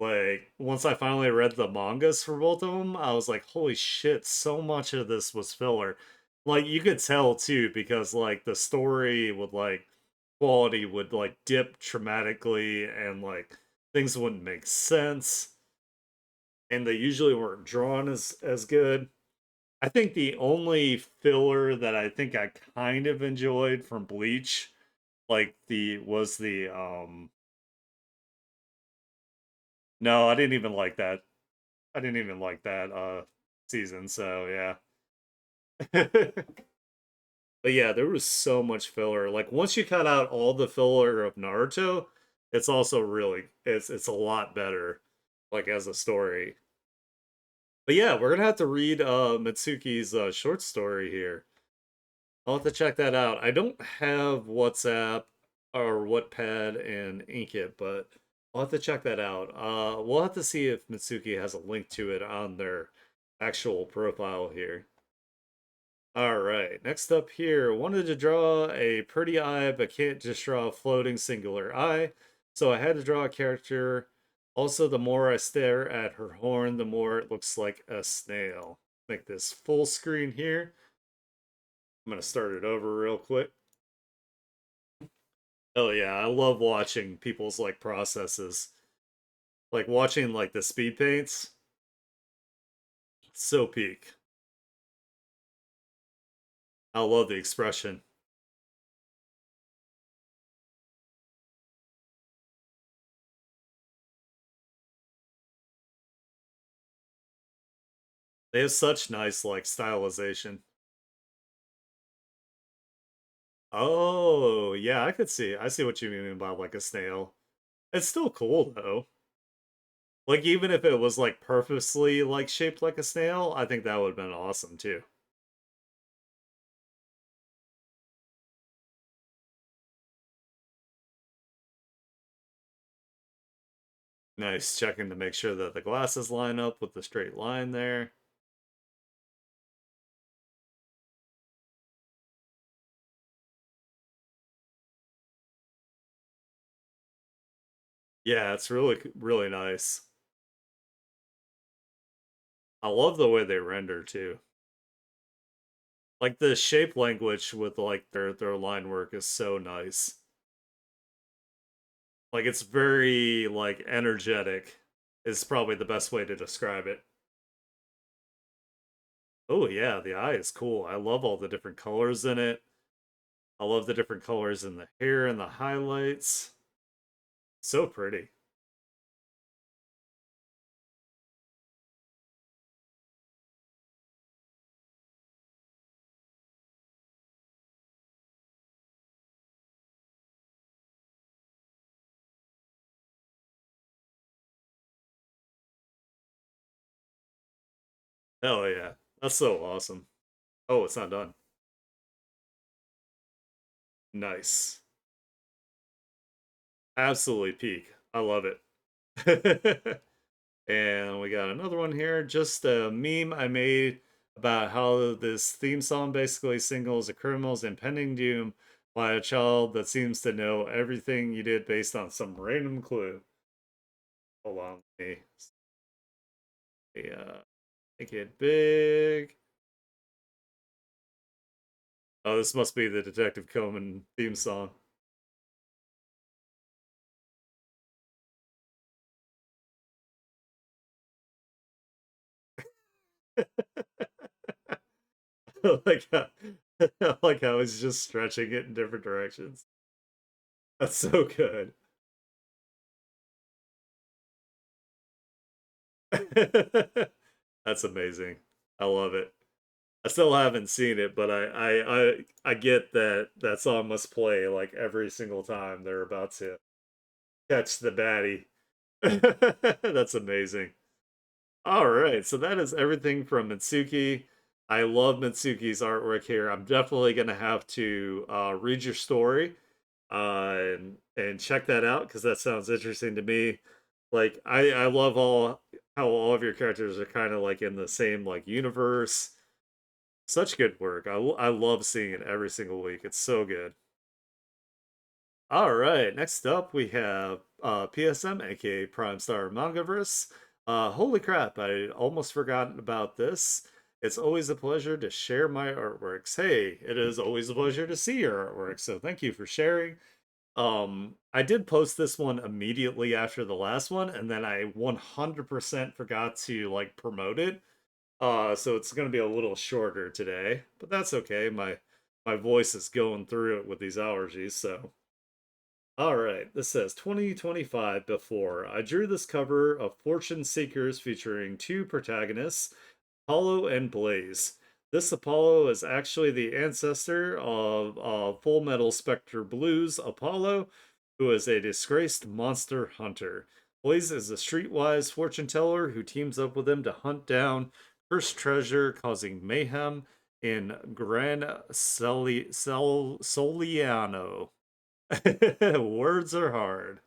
Like once I finally read the mangas for both of them, I was like, holy shit, so much of this was filler. Like you could tell too, because like the story would like quality would like dip dramatically and like things wouldn't make sense. And they usually weren't drawn as good. I think the only filler that I think I kind of enjoyed from Bleach, like the was the no, I didn't even like that. I didn't even like that season, so yeah. But yeah, there was so much filler. Like once you cut out all the filler of Naruto, it's also really it's a lot better like as a story. But yeah, we're gonna have to read Mitsuki's short story here. I'll have to check that out. I don't have WhatsApp or Wattpad and Inkit, but I'll have to check that out. We'll have to see if Mitsuki has a link to it on their actual profile here. All right, next up here, wanted to draw a pretty eye, but can't just draw a floating singular eye. So I had to draw a character. Also, the more I stare at her horn, the more it looks like a snail. Make this full screen here. I'm gonna start it over real quick. Oh yeah, I love watching people's like processes. Like watching like the speed paints. So peak. I love the expression. They have such nice like stylization. Oh, yeah, I could see. I see what you mean by like a snail. It's still cool though. Like even if it was like purposely like shaped like a snail, I think that would have been awesome too. Nice, checking to make sure that the glasses line up with the straight line there. Yeah, it's really nice. I love the way they render too. Like the shape language with like their line work is so nice. Like it's very like energetic is probably the best way to describe it. Oh yeah, the eye is cool. I love all the different colors in it. I love the different colors in the hair and the highlights. So pretty. Hell yeah. That's so awesome. Oh, it's not done. Nice. Absolutely peak. I love it. And we got another one here. Just a meme I made about how this theme song basically singles a criminal's impending doom by a child that seems to know everything you did based on some random clue. Hold on, let me make it big. Oh, this must be the Detective Conan theme song. like how, like how it's just stretching it in different directions. That's so good. That's amazing. I love it. I still haven't seen it, but I get that that song must play like every single time they're about to catch the baddie. That's amazing. All right, so that is everything from Mitsuki. I love Mitsuki's artwork here. I'm definitely gonna have to read your story and check that out because that sounds interesting to me. Like I love all how all of your characters are kind of like in the same like universe. Such good work. I love seeing it every single week. It's so good. All right, next up we have PSM, aka Prime Star Mangaverse. Holy crap, I almost forgotten about this. It's always a pleasure to share my artworks. Hey, it is always a pleasure to see your artwork. So thank you for sharing. I did post this one immediately after the last one, and then I 100% forgot to like promote it. So it's gonna be a little shorter today, but that's okay. My voice is going through it with these allergies, so all right, this says 2025 before. I drew this cover of Fortune Seekers featuring two protagonists, Apollo and Blaze. This Apollo is actually the ancestor of Full Metal Spectre Blues Apollo, who is a disgraced monster hunter. Blaze is a streetwise fortune teller who teams up with him to hunt down cursed treasure, causing mayhem in Soliano. Words are hard.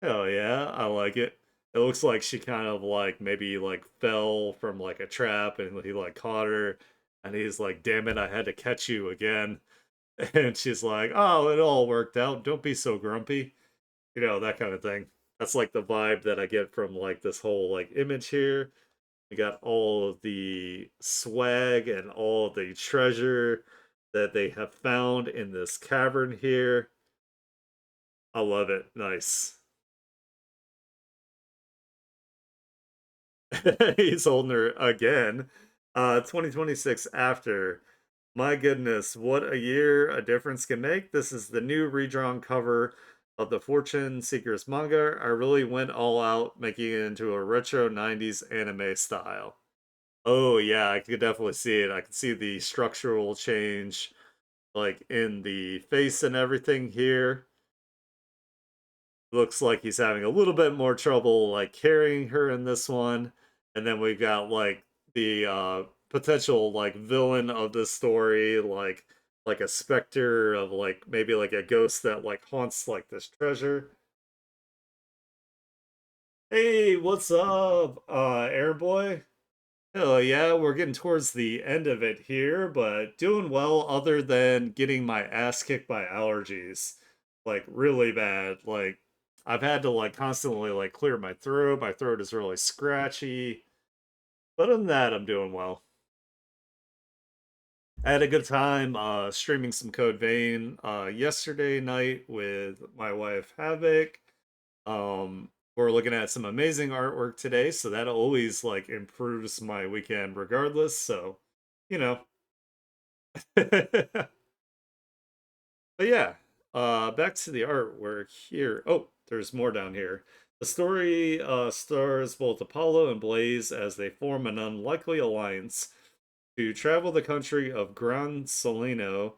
Hell yeah, I like it. It looks like she kind of like maybe like fell from like a trap and he like caught her and he's like, damn it, I had to catch you again. And she's like, oh, it all worked out. Don't be so grumpy. You know, that kind of thing. That's like the vibe that I get from like this whole like image here. We got all of the swag and all of the treasure that they have found in this cavern here. I love it. Nice. He's holding her again. 2026 after. My goodness, what a year a difference can make. This is the new redrawn cover of the Fortune Seekers manga. I really went all out, making it into a retro 90s anime style. Oh, yeah, I could definitely see it. I can see the structural change, like in the face and everything here. Looks like he's having a little bit more trouble like carrying her in this one. And then we've got like the potential like villain of this story, like a specter of like maybe like a ghost that like haunts like this treasure. Hey, what's up, Airboy? Oh yeah, we're getting towards the end of it here, but doing well other than getting my ass kicked by allergies. Like really bad. Like I've had to like constantly like clear my throat. My throat is really scratchy. But other than that, I'm doing well. I had a good time streaming some Code Vein yesterday night with my wife Havoc. We're looking at some amazing artwork today, so that always like improves my weekend regardless. So, you know. But yeah, back to the artwork here. Oh, there's more down here. The story stars both Apollo and Blaze as they form an unlikely alliance to travel the country of Gran Solino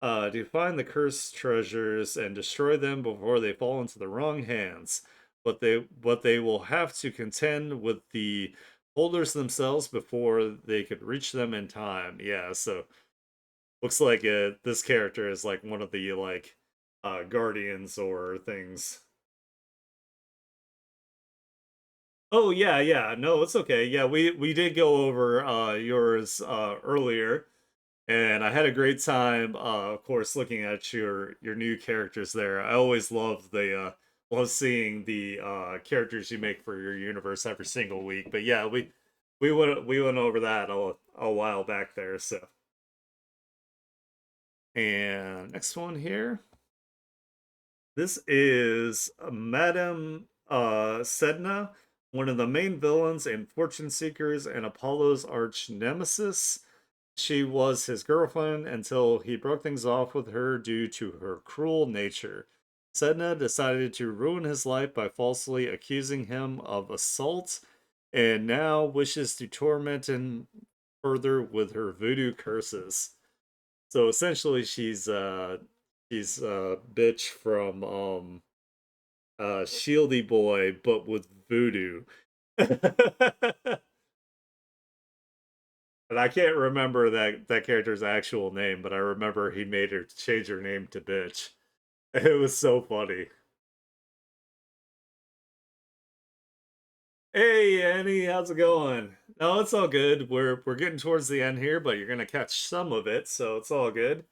to find the cursed treasures and destroy them before they fall into the wrong hands. But they will have to contend with the holders themselves before they could reach them in time. Yeah, so looks like this character is like one of the like guardians or things. Oh yeah, yeah. No, it's okay. Yeah, we did go over yours earlier. And I had a great time, of course, looking at your new characters there. I always love seeing the characters you make for your universe every single week. But yeah, we went over that a while back there. So, and next one here. This is Madame Sedna, one of the main villains and fortune seekers and Apollo's arch nemesis. She was his girlfriend until he broke things off with her due to her cruel nature. Sedna decided to ruin his life by falsely accusing him of assault and now wishes to torment him further with her voodoo curses. So essentially she's a bitch from Shieldy Boy but with voodoo. And I can't remember that character's actual name, but I remember he made her change her name to bitch. It was so funny. Hey Annie, how's it going? No, it's all good. We're getting towards the end here, but you're gonna catch some of it, so it's all good.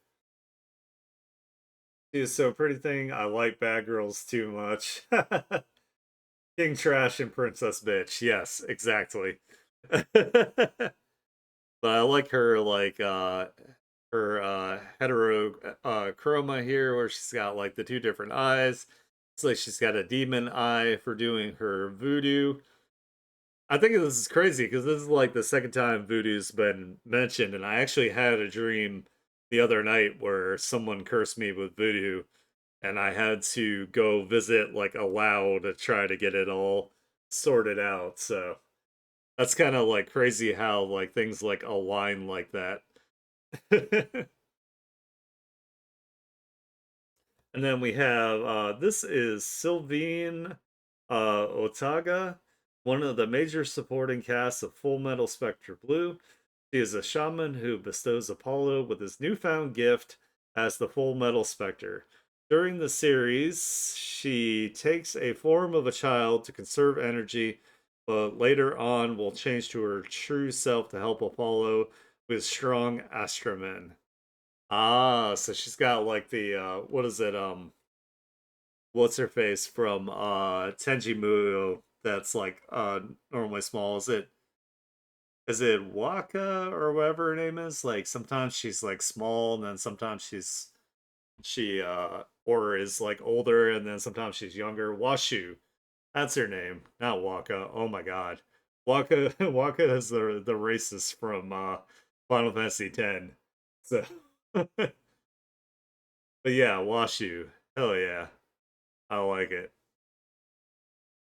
She's so pretty thing. I like bad girls too much. King Trash and Princess Bitch. Yes, exactly. But I like her hetero chroma here where she's got like the two different eyes. It's like she's got a demon eye for doing her voodoo. I think this is crazy because this is like the second time voodoo's been mentioned, and I actually had a dream the other night where someone cursed me with voodoo, and I had to go visit like a Lao to try to get it all sorted out. So that's kind of like crazy how like things like align like that. And then we have this is Sylvine Otaga, one of the major supporting casts of Full Metal Spectre Blue. She is a shaman who bestows Apollo with his newfound gift as the Full Metal Spectre. During the series, she takes a form of a child to conserve energy, but later on will change to her true self to help Apollo with strong Astramen. Ah, so she's got like the what is it? What's her face from Tenji Muyo that's like normally small. Is it Waka or whatever her name is? Like sometimes she's like small and then sometimes she or is like older and then sometimes she's younger. Washu. That's her name. Not Waka. Oh my god. Waka Waka is the racist from Final Fantasy X. So but yeah, Washu. Hell yeah. I like it.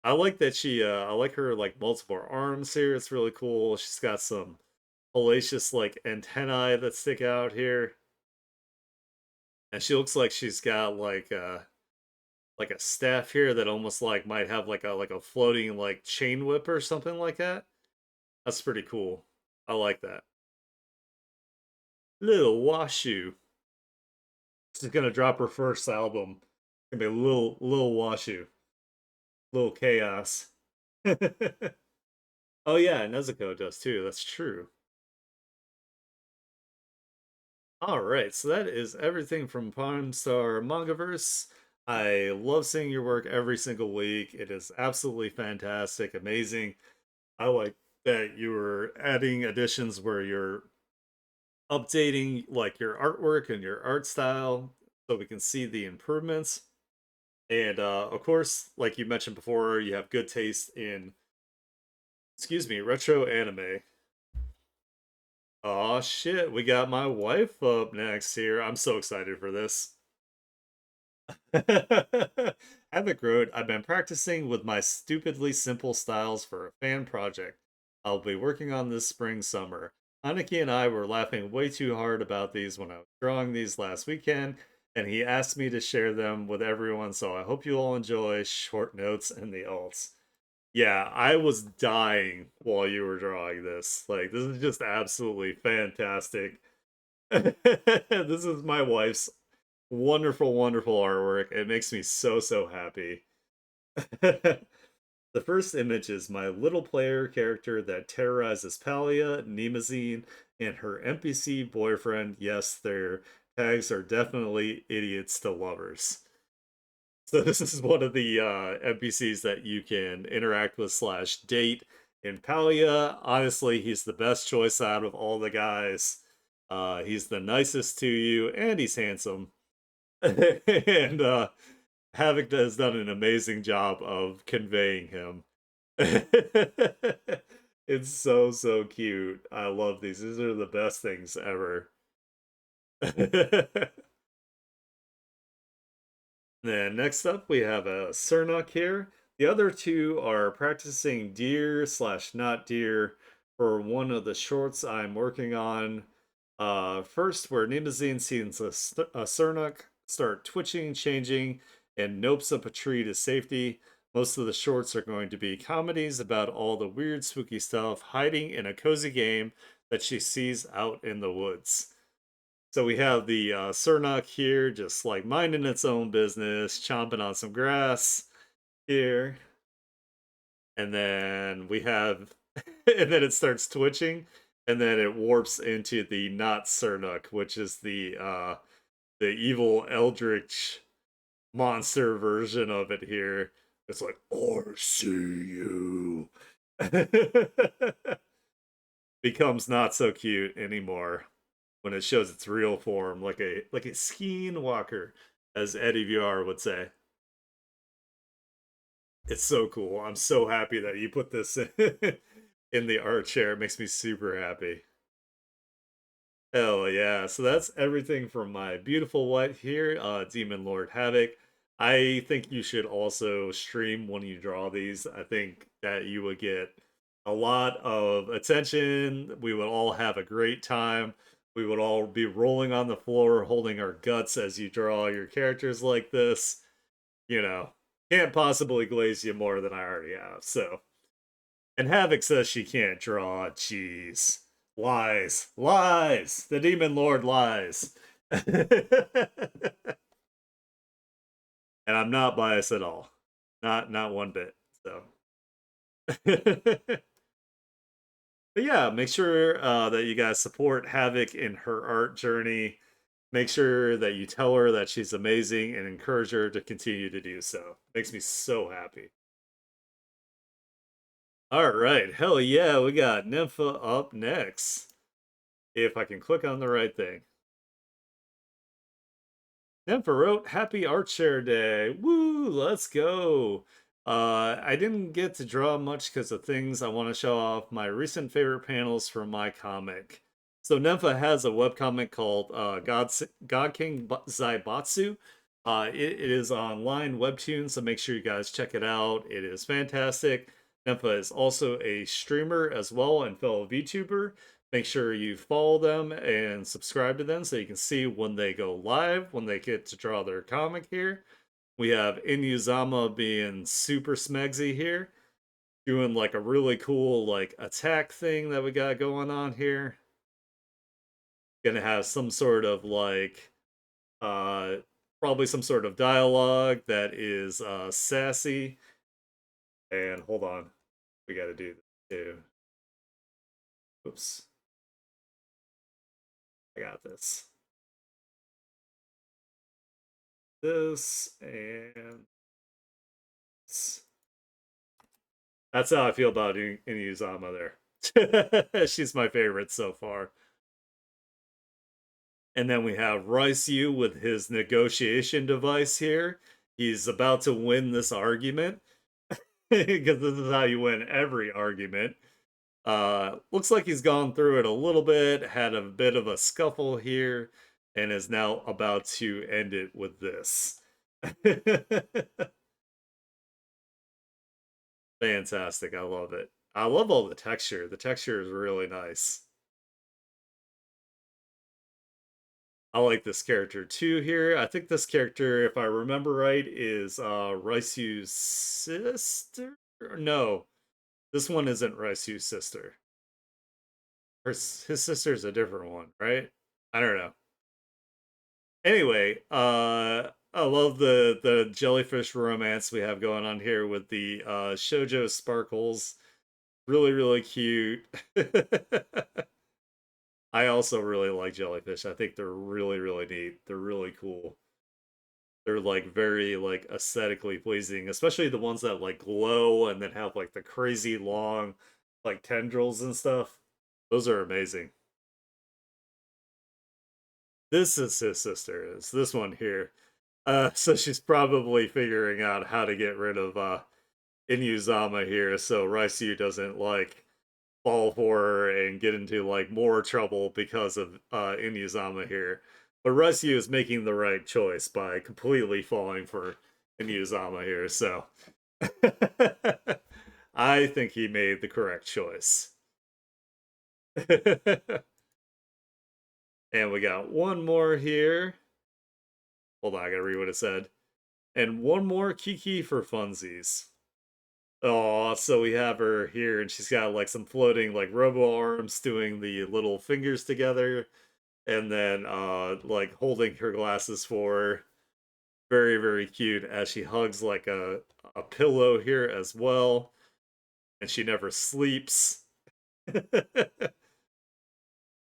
I like that I like her like multiple arms here. It's really cool. She's got some hellacious like antennae that stick out here. And she looks like she's got like a staff here that almost like might have like a floating like chain whip or something like that. That's pretty cool. I like that. Little Washu. She's gonna drop her first album. It's gonna be a little Washu. Little chaos. Oh yeah, Nezuko does too. That's true. All right, so that is everything from Pawn Star Mangaverse. I love seeing your work every single week. It is absolutely fantastic, amazing. I like that you were adding additions where you're updating like your artwork and your art style so we can see the improvements. And of course, like you mentioned before, you have good taste in, excuse me, retro anime. Oh shit, we got my wife up next here. I'm so excited for this. Havoc Road, I've been practicing with my stupidly simple styles for a fan project I'll be working on this spring summer. Aniki and I were laughing way too hard about these when I was drawing these last weekend, and he asked me to share them with everyone, so I hope you all enjoy short notes and the alts. Yeah, I was dying while you were drawing this. Like, this is just absolutely fantastic. This is my wife's wonderful, wonderful artwork. It makes me so, so happy. The first image is my little player character that terrorizes Palia, Nemazine, and her NPC boyfriend. Yes, their tags are definitely idiots to lovers. So this is one of the NPCs that you can interact with slash date in Palia. Honestly, he's the best choice out of all the guys. He's the nicest to you, and he's handsome. And Havoc has done an amazing job of conveying him. It's so, so cute. I love these. These are the best things ever. Then next up, we have a Cernuk here. The other two are practicing deer slash not deer for one of the shorts I'm working on. First, where Nimazine sees a Cernuk start twitching, changing, and nopes up a tree to safety. Most of the shorts are going to be comedies about all the weird, spooky stuff hiding in a cozy game that she sees out in the woods. So we have the Cernuk here, just like minding its own business, chomping on some grass here. And then we have, and then it starts twitching, and then it warps into the not Cernuk, which is the evil eldritch monster version of it here. It's like, I see you. Becomes not so cute anymore when it shows its real form, like a skiing walker, as Eddie VR would say. It's so cool. I'm so happy that you put this in the art chair. It makes me super happy. Hell yeah. So that's everything from my beautiful wife here, Demon Lord Havoc. I think you should also stream when you draw these. I think that you would get a lot of attention. We would all have a great time. We would all be rolling on the floor, holding our guts as you draw your characters like this. You know, can't possibly glaze you more than I already have. So, and Havoc says she can't draw. Jeez. Lies. Lies. The Demon Lord lies. And I'm not biased at all. Not one bit. So but yeah, make sure that you guys support Havoc in her art journey. Make sure that you tell her that she's amazing and encourage her to continue to do so. Makes me so happy. All right, hell yeah, we got Nympha up next. If I can click on the right thing. Nympha wrote, Happy Art Share Day. Woo, let's go. I didn't get to draw much because of things. I want to show off my recent favorite panels from my comic. So Nympha has a webcomic called God King Zaibatsu. It is online webtoon, so make sure you guys check it out. It is fantastic. Nympha is also a streamer as well and fellow VTuber. Make sure you follow them and subscribe to them so you can see when they go live, when they get to draw their comic here. We have Inuyasama being super smegsy here, doing like a really cool like attack thing that we got going on here. Gonna have some sort of like uh probably some sort of dialogue that is sassy. And hold on, we gotta do this too. Oops, I got this. this and this. That's how I feel about Inuyasama there. She's my favorite so far. And then we have Raisu with his negotiation device here. He's about to win this argument because this is how you win every argument. Looks like he's gone through it a little bit, had a bit of a scuffle here, and is now about to end it with this. Fantastic. I love it. I love all the texture. The texture is really nice. I like this character too here. I think this character, if I remember right, is Raisu's sister? No, this one isn't Raisu's sister. His sister's a different one, right? I don't know. Anyway, I love the jellyfish romance we have going on here with the shoujo sparkles. Really, really cute. I also really like jellyfish. I think they're really, really neat. They're really cool. They're like very like aesthetically pleasing, especially the ones that like glow and then have like the crazy long like tendrils and stuff. Those are amazing. This is his sister, is this one here. So she's probably figuring out how to get rid of Inuyasama here so Raisu doesn't like fall for her and get into like more trouble because of Inuyasama here. But Raisu is making the right choice by completely falling for Inuyasama here, so I think he made the correct choice. And we got one more here. Hold on, I gotta read what it said. And one more Kiki for funsies. Oh, so we have her here, and she's got like some floating like robo arms doing the little fingers together, and then like holding her glasses for her. Very, very cute as she hugs like a pillow here as well, and she never sleeps.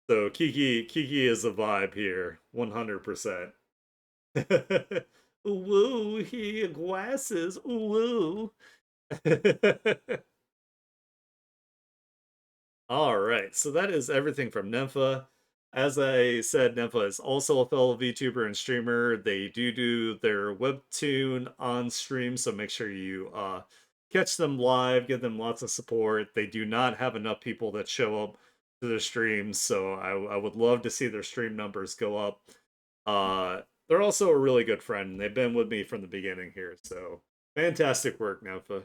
So Kiki is a vibe here, 100%. Woo, he glasses. Woo. All right, so that is everything from Nympha. As I said, Nympha is also a fellow VTuber and streamer. They do their webtoon on stream, so make sure you catch them live, give them lots of support. They do not have enough people that show up to their streams, so I would love to see their stream numbers go up. They're also a really good friend. They've been with me from the beginning here, so fantastic work, Nympha.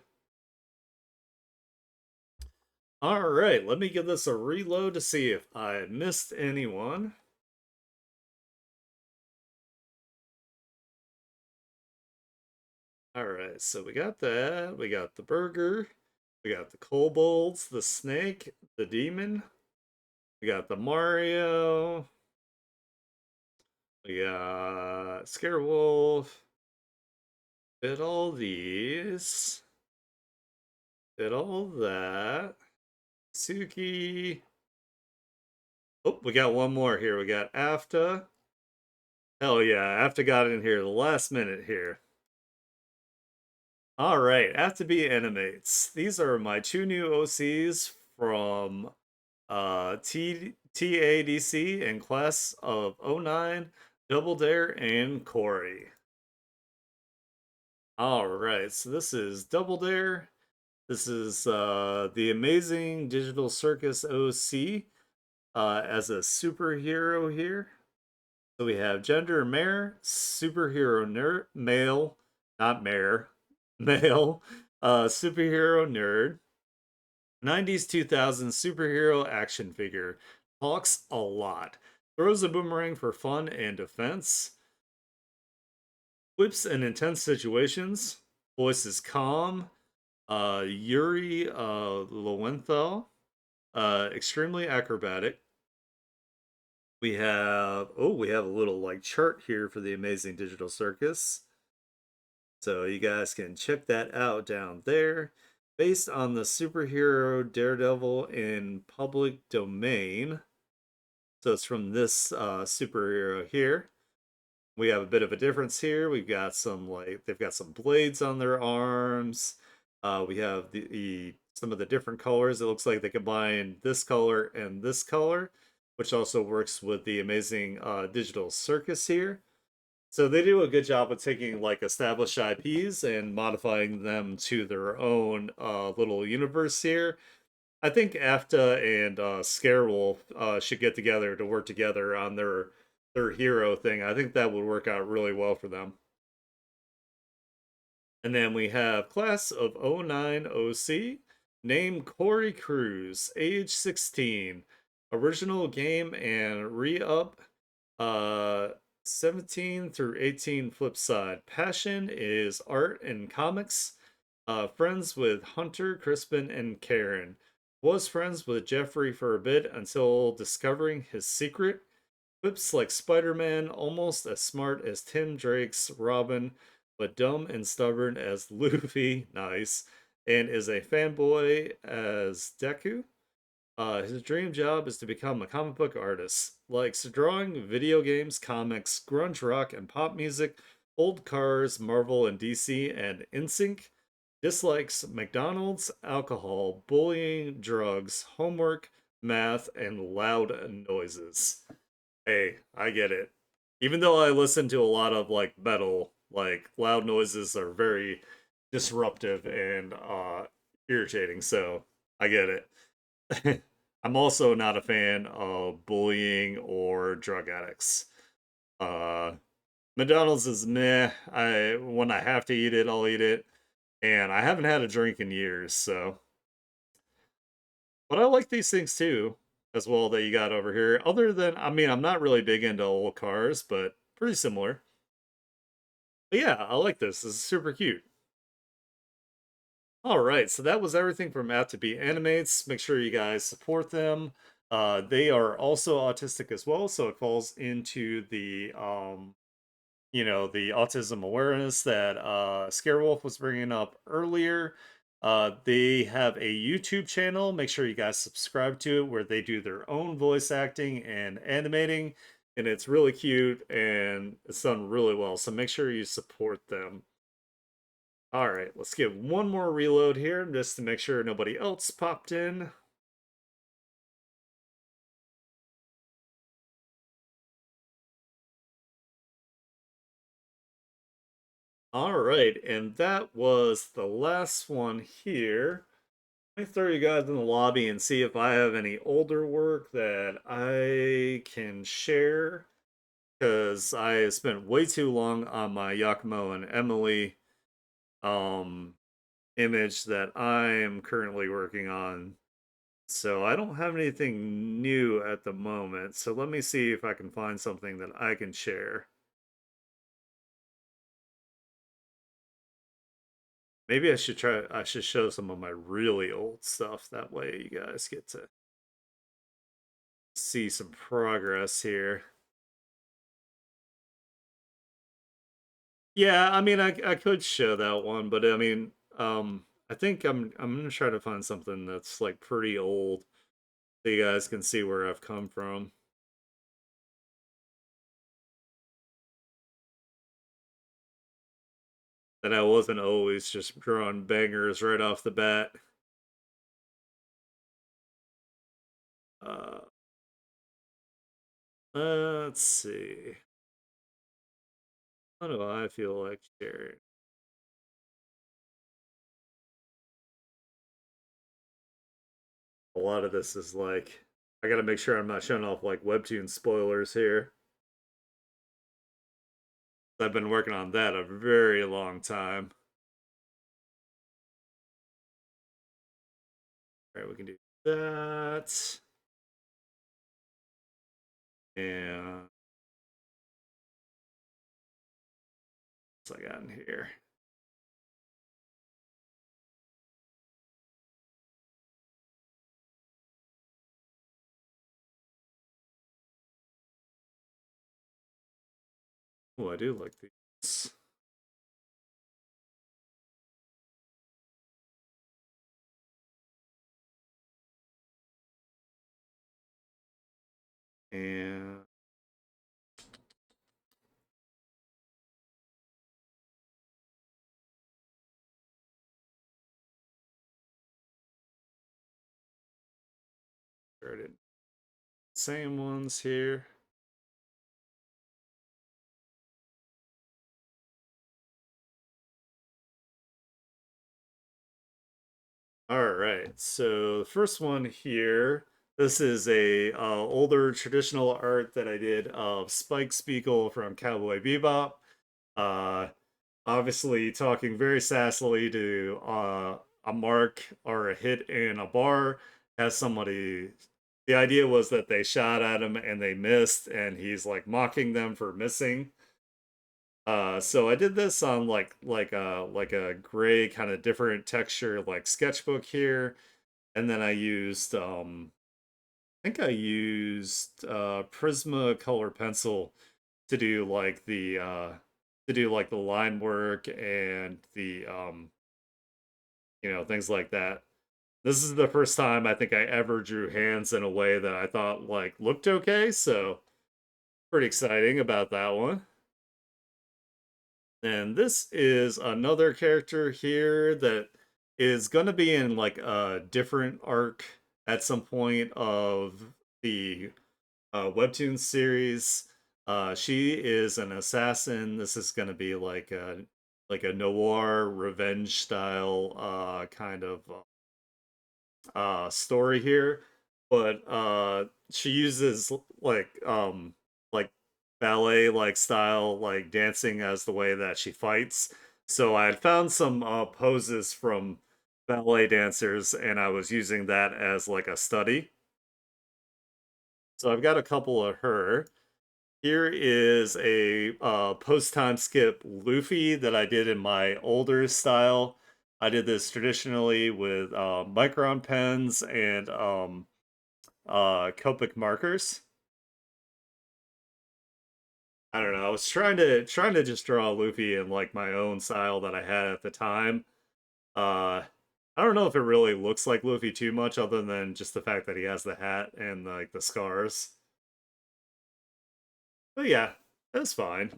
All right, let me give this a reload to see if I missed anyone. All right, so we got that. We got the burger. We got the kobolds, the snake, the demon. We got the Mario. We got Scarewolf. Did all these. Did all that. Suki. Oh, we got one more here. We got Afta. Hell yeah, Afta got in here the last minute here. All right, FTB animates. These are my two new OCs from TADC and class of '09, Double Dare and Corey. All right, so this is Double Dare. This is the amazing Digital Circus OC as a superhero here. So we have gender mare, superhero nerd, male, not mare, male, superhero nerd, 90s 2000s superhero action figure, talks a lot, throws a boomerang for fun and defense, whips in intense situations, voice is calm, Yuri Lowenthal, extremely acrobatic. We have a little like chart here for the amazing digital circus. So you guys can check that out down there. Based on the superhero Daredevil in public domain. So it's from this superhero here. We have a bit of a difference here. We've got some like they've got some blades on their arms. We have some of the different colors. It looks like they combine this color and this color, which also works with the amazing digital circus here. So they do a good job of taking like established IPs and modifying them to their own little universe here. I think AFTA and Scarewolf should get together to work together on their hero thing. I think that would work out really well for them. And then we have class of '09 OC, name Corey Cruz, age 16, original game and re-up, uh, 17 through 18 flip side. Passion is art and comics. Friends with Hunter, Crispin, and Karen. Was friends with Jeffrey for a bit until discovering his secret. Quips like Spider Man, almost as smart as Tim Drake's Robin, but dumb and stubborn as Luffy. Nice. And is a fanboy as Deku. His dream job is to become a comic book artist. Likes drawing, video games, comics, grunge rock, and pop music, old cars, Marvel and DC, and NSYNC. Dislikes McDonald's, alcohol, bullying, drugs, homework, math, and loud noises. Hey, I get it. Even though I listen to a lot of like metal, like loud noises are very disruptive and irritating, so I get it. I'm also not a fan of bullying or drug addicts. Uh McDonald's is meh. I when I have to eat it, I'll eat it. And I haven't had a drink in years, so but I like these things too, as well that you got over here. Other than I mean, I'm not really big into old cars, but pretty similar. But yeah, I like this. This is super cute. All right, so that was everything from Matt to Be Animates. Make sure you guys support them. They are also autistic as well, so it falls into the the autism awareness that Scarewolf was bringing up earlier. They have a YouTube channel. Make sure you guys subscribe to it, where they do their own voice acting and animating, and it's really cute and it's done really well. So make sure you support them. All right, let's give one more reload here just to make sure nobody else popped in. All right, and that was the last one here. Let me throw you guys in the lobby and see if I have any older work that I can share. Because I spent way too long on my Yakumo and Emily um, image that I am currently working on. So I don't have anything new at the moment. So let me see if I can find something that I can share. Maybe I should show some of my really old stuff. That way you guys get to see some progress here. Yeah, I mean, I could show that one, but I mean, I think I'm gonna try to find something that's like pretty old, so you guys can see where I've come from. That I wasn't always just drawing bangers right off the bat. Uh, let's see. What do I feel like sharing? A lot of this is like I gotta make sure I'm not showing off like webtoon spoilers here. I've been working on that a very long time. All right, we can do that. And what's I got in here? Oh, I do like these. And sure I didn't same ones here. All right, so the first one here, this is a older traditional art that I did of Spike Spiegel from Cowboy Bebop. Uh, Obviously talking very sassily to a mark or a hit in a bar as somebody. The idea was that they shot at him and they missed, and he's like mocking them for missing. So I did this on like a gray kind of different texture like sketchbook here, and then I used I think I used Prisma color pencil to do like the line work and the things like that. This is the first time I think I ever drew hands in a way that I thought like looked okay, so pretty exciting about that one. And this is another character here that is going to be in like a different arc at some point of the webtoon series. She is an assassin. This is going to be like a noir revenge style kind of story here, but she uses like ballet like style like dancing as the way that she fights. So I had found some poses from ballet dancers and I was using that as like a study. So I've got a couple of her. Here is a post-time skip Luffy that I did in my older style. I did this traditionally with micron pens and Copic markers. I don't know. I was trying to just draw Luffy in like my own style that I had at the time. Uh I don't know if it really looks like Luffy too much other than just the fact that he has the hat and like the scars. But yeah, that's fine.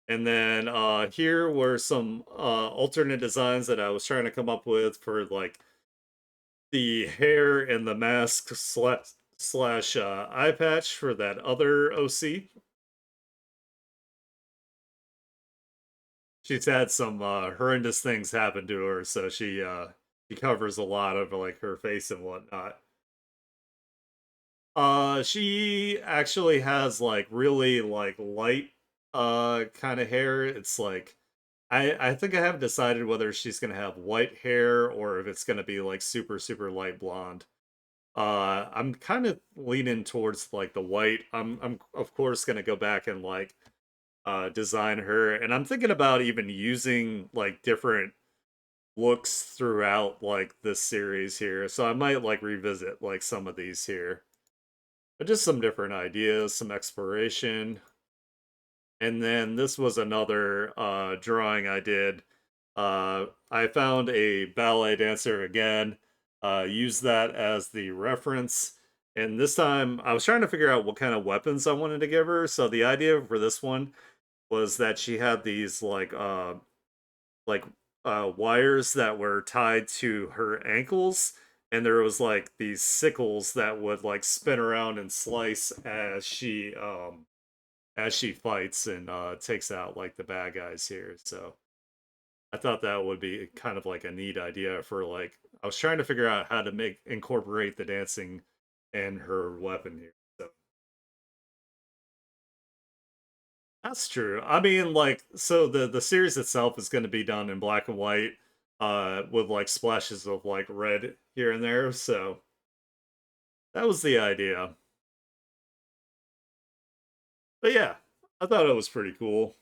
And then here were some alternate designs that I was trying to come up with for like the hair and the mask slash eye patch for that other OC. She's had some horrendous things happen to her, so she covers a lot of like her face and whatnot. She actually has like really like light kind of hair. It's like I think I haven't decided whether she's gonna have white hair or if it's gonna be like super light blonde. I'm kind of leaning towards like the white. I'm of course gonna go back and like design her, and I'm thinking about even using like different looks throughout like this series here. So I might like revisit like some of these here. But just some different ideas, some exploration. And then this was another drawing I did. I found a ballet dancer again, used that as the reference. And this time I was trying to figure out what kind of weapons I wanted to give her. So the idea for this one was that she had these like wires that were tied to her ankles, and there was like these sickles that would like spin around and slice as she fights and takes out like the bad guys here. So I thought that would be kind of like a neat idea for like I was trying to figure out how to make incorporate the dancing and her weapon here. So that's true. I mean, like, so the series itself is going to be done in black and white, with like splashes of like red here and there. So that was the idea. But yeah, I thought it was pretty cool.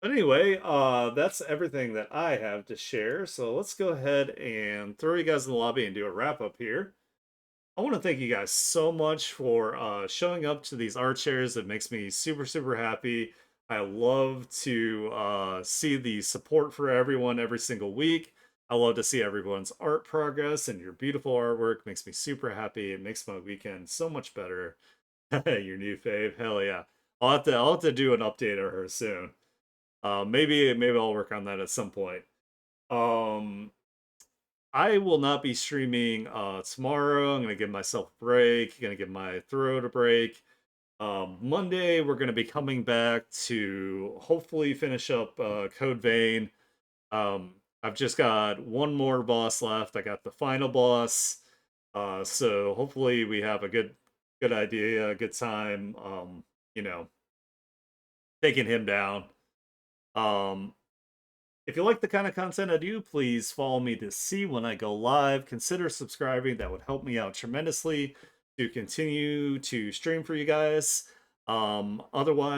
But anyway, that's everything that I have to share. So let's go ahead and throw you guys in the lobby and do a wrap up here. I want to thank you guys so much for showing up to these art shares. It makes me super happy. I love to see the support for everyone every single week. I love to see everyone's art progress, and your beautiful artwork makes me super happy. It makes my weekend so much better. Your new fave, hell yeah! I'll have to do an update of her soon. Maybe I'll work on that at some point. Um, I will not be streaming tomorrow. I'm gonna give myself a break. Gonna give my throat a break. Monday we're gonna be coming back to hopefully finish up Code Vein. I've just got one more boss left. I got the final boss. So hopefully we have a good idea, a good time. You know, taking him down. Um, if you like the kind of content I do, please follow me to see when I go live. Consider subscribing. That would help me out tremendously to continue to stream for you guys. Otherwise.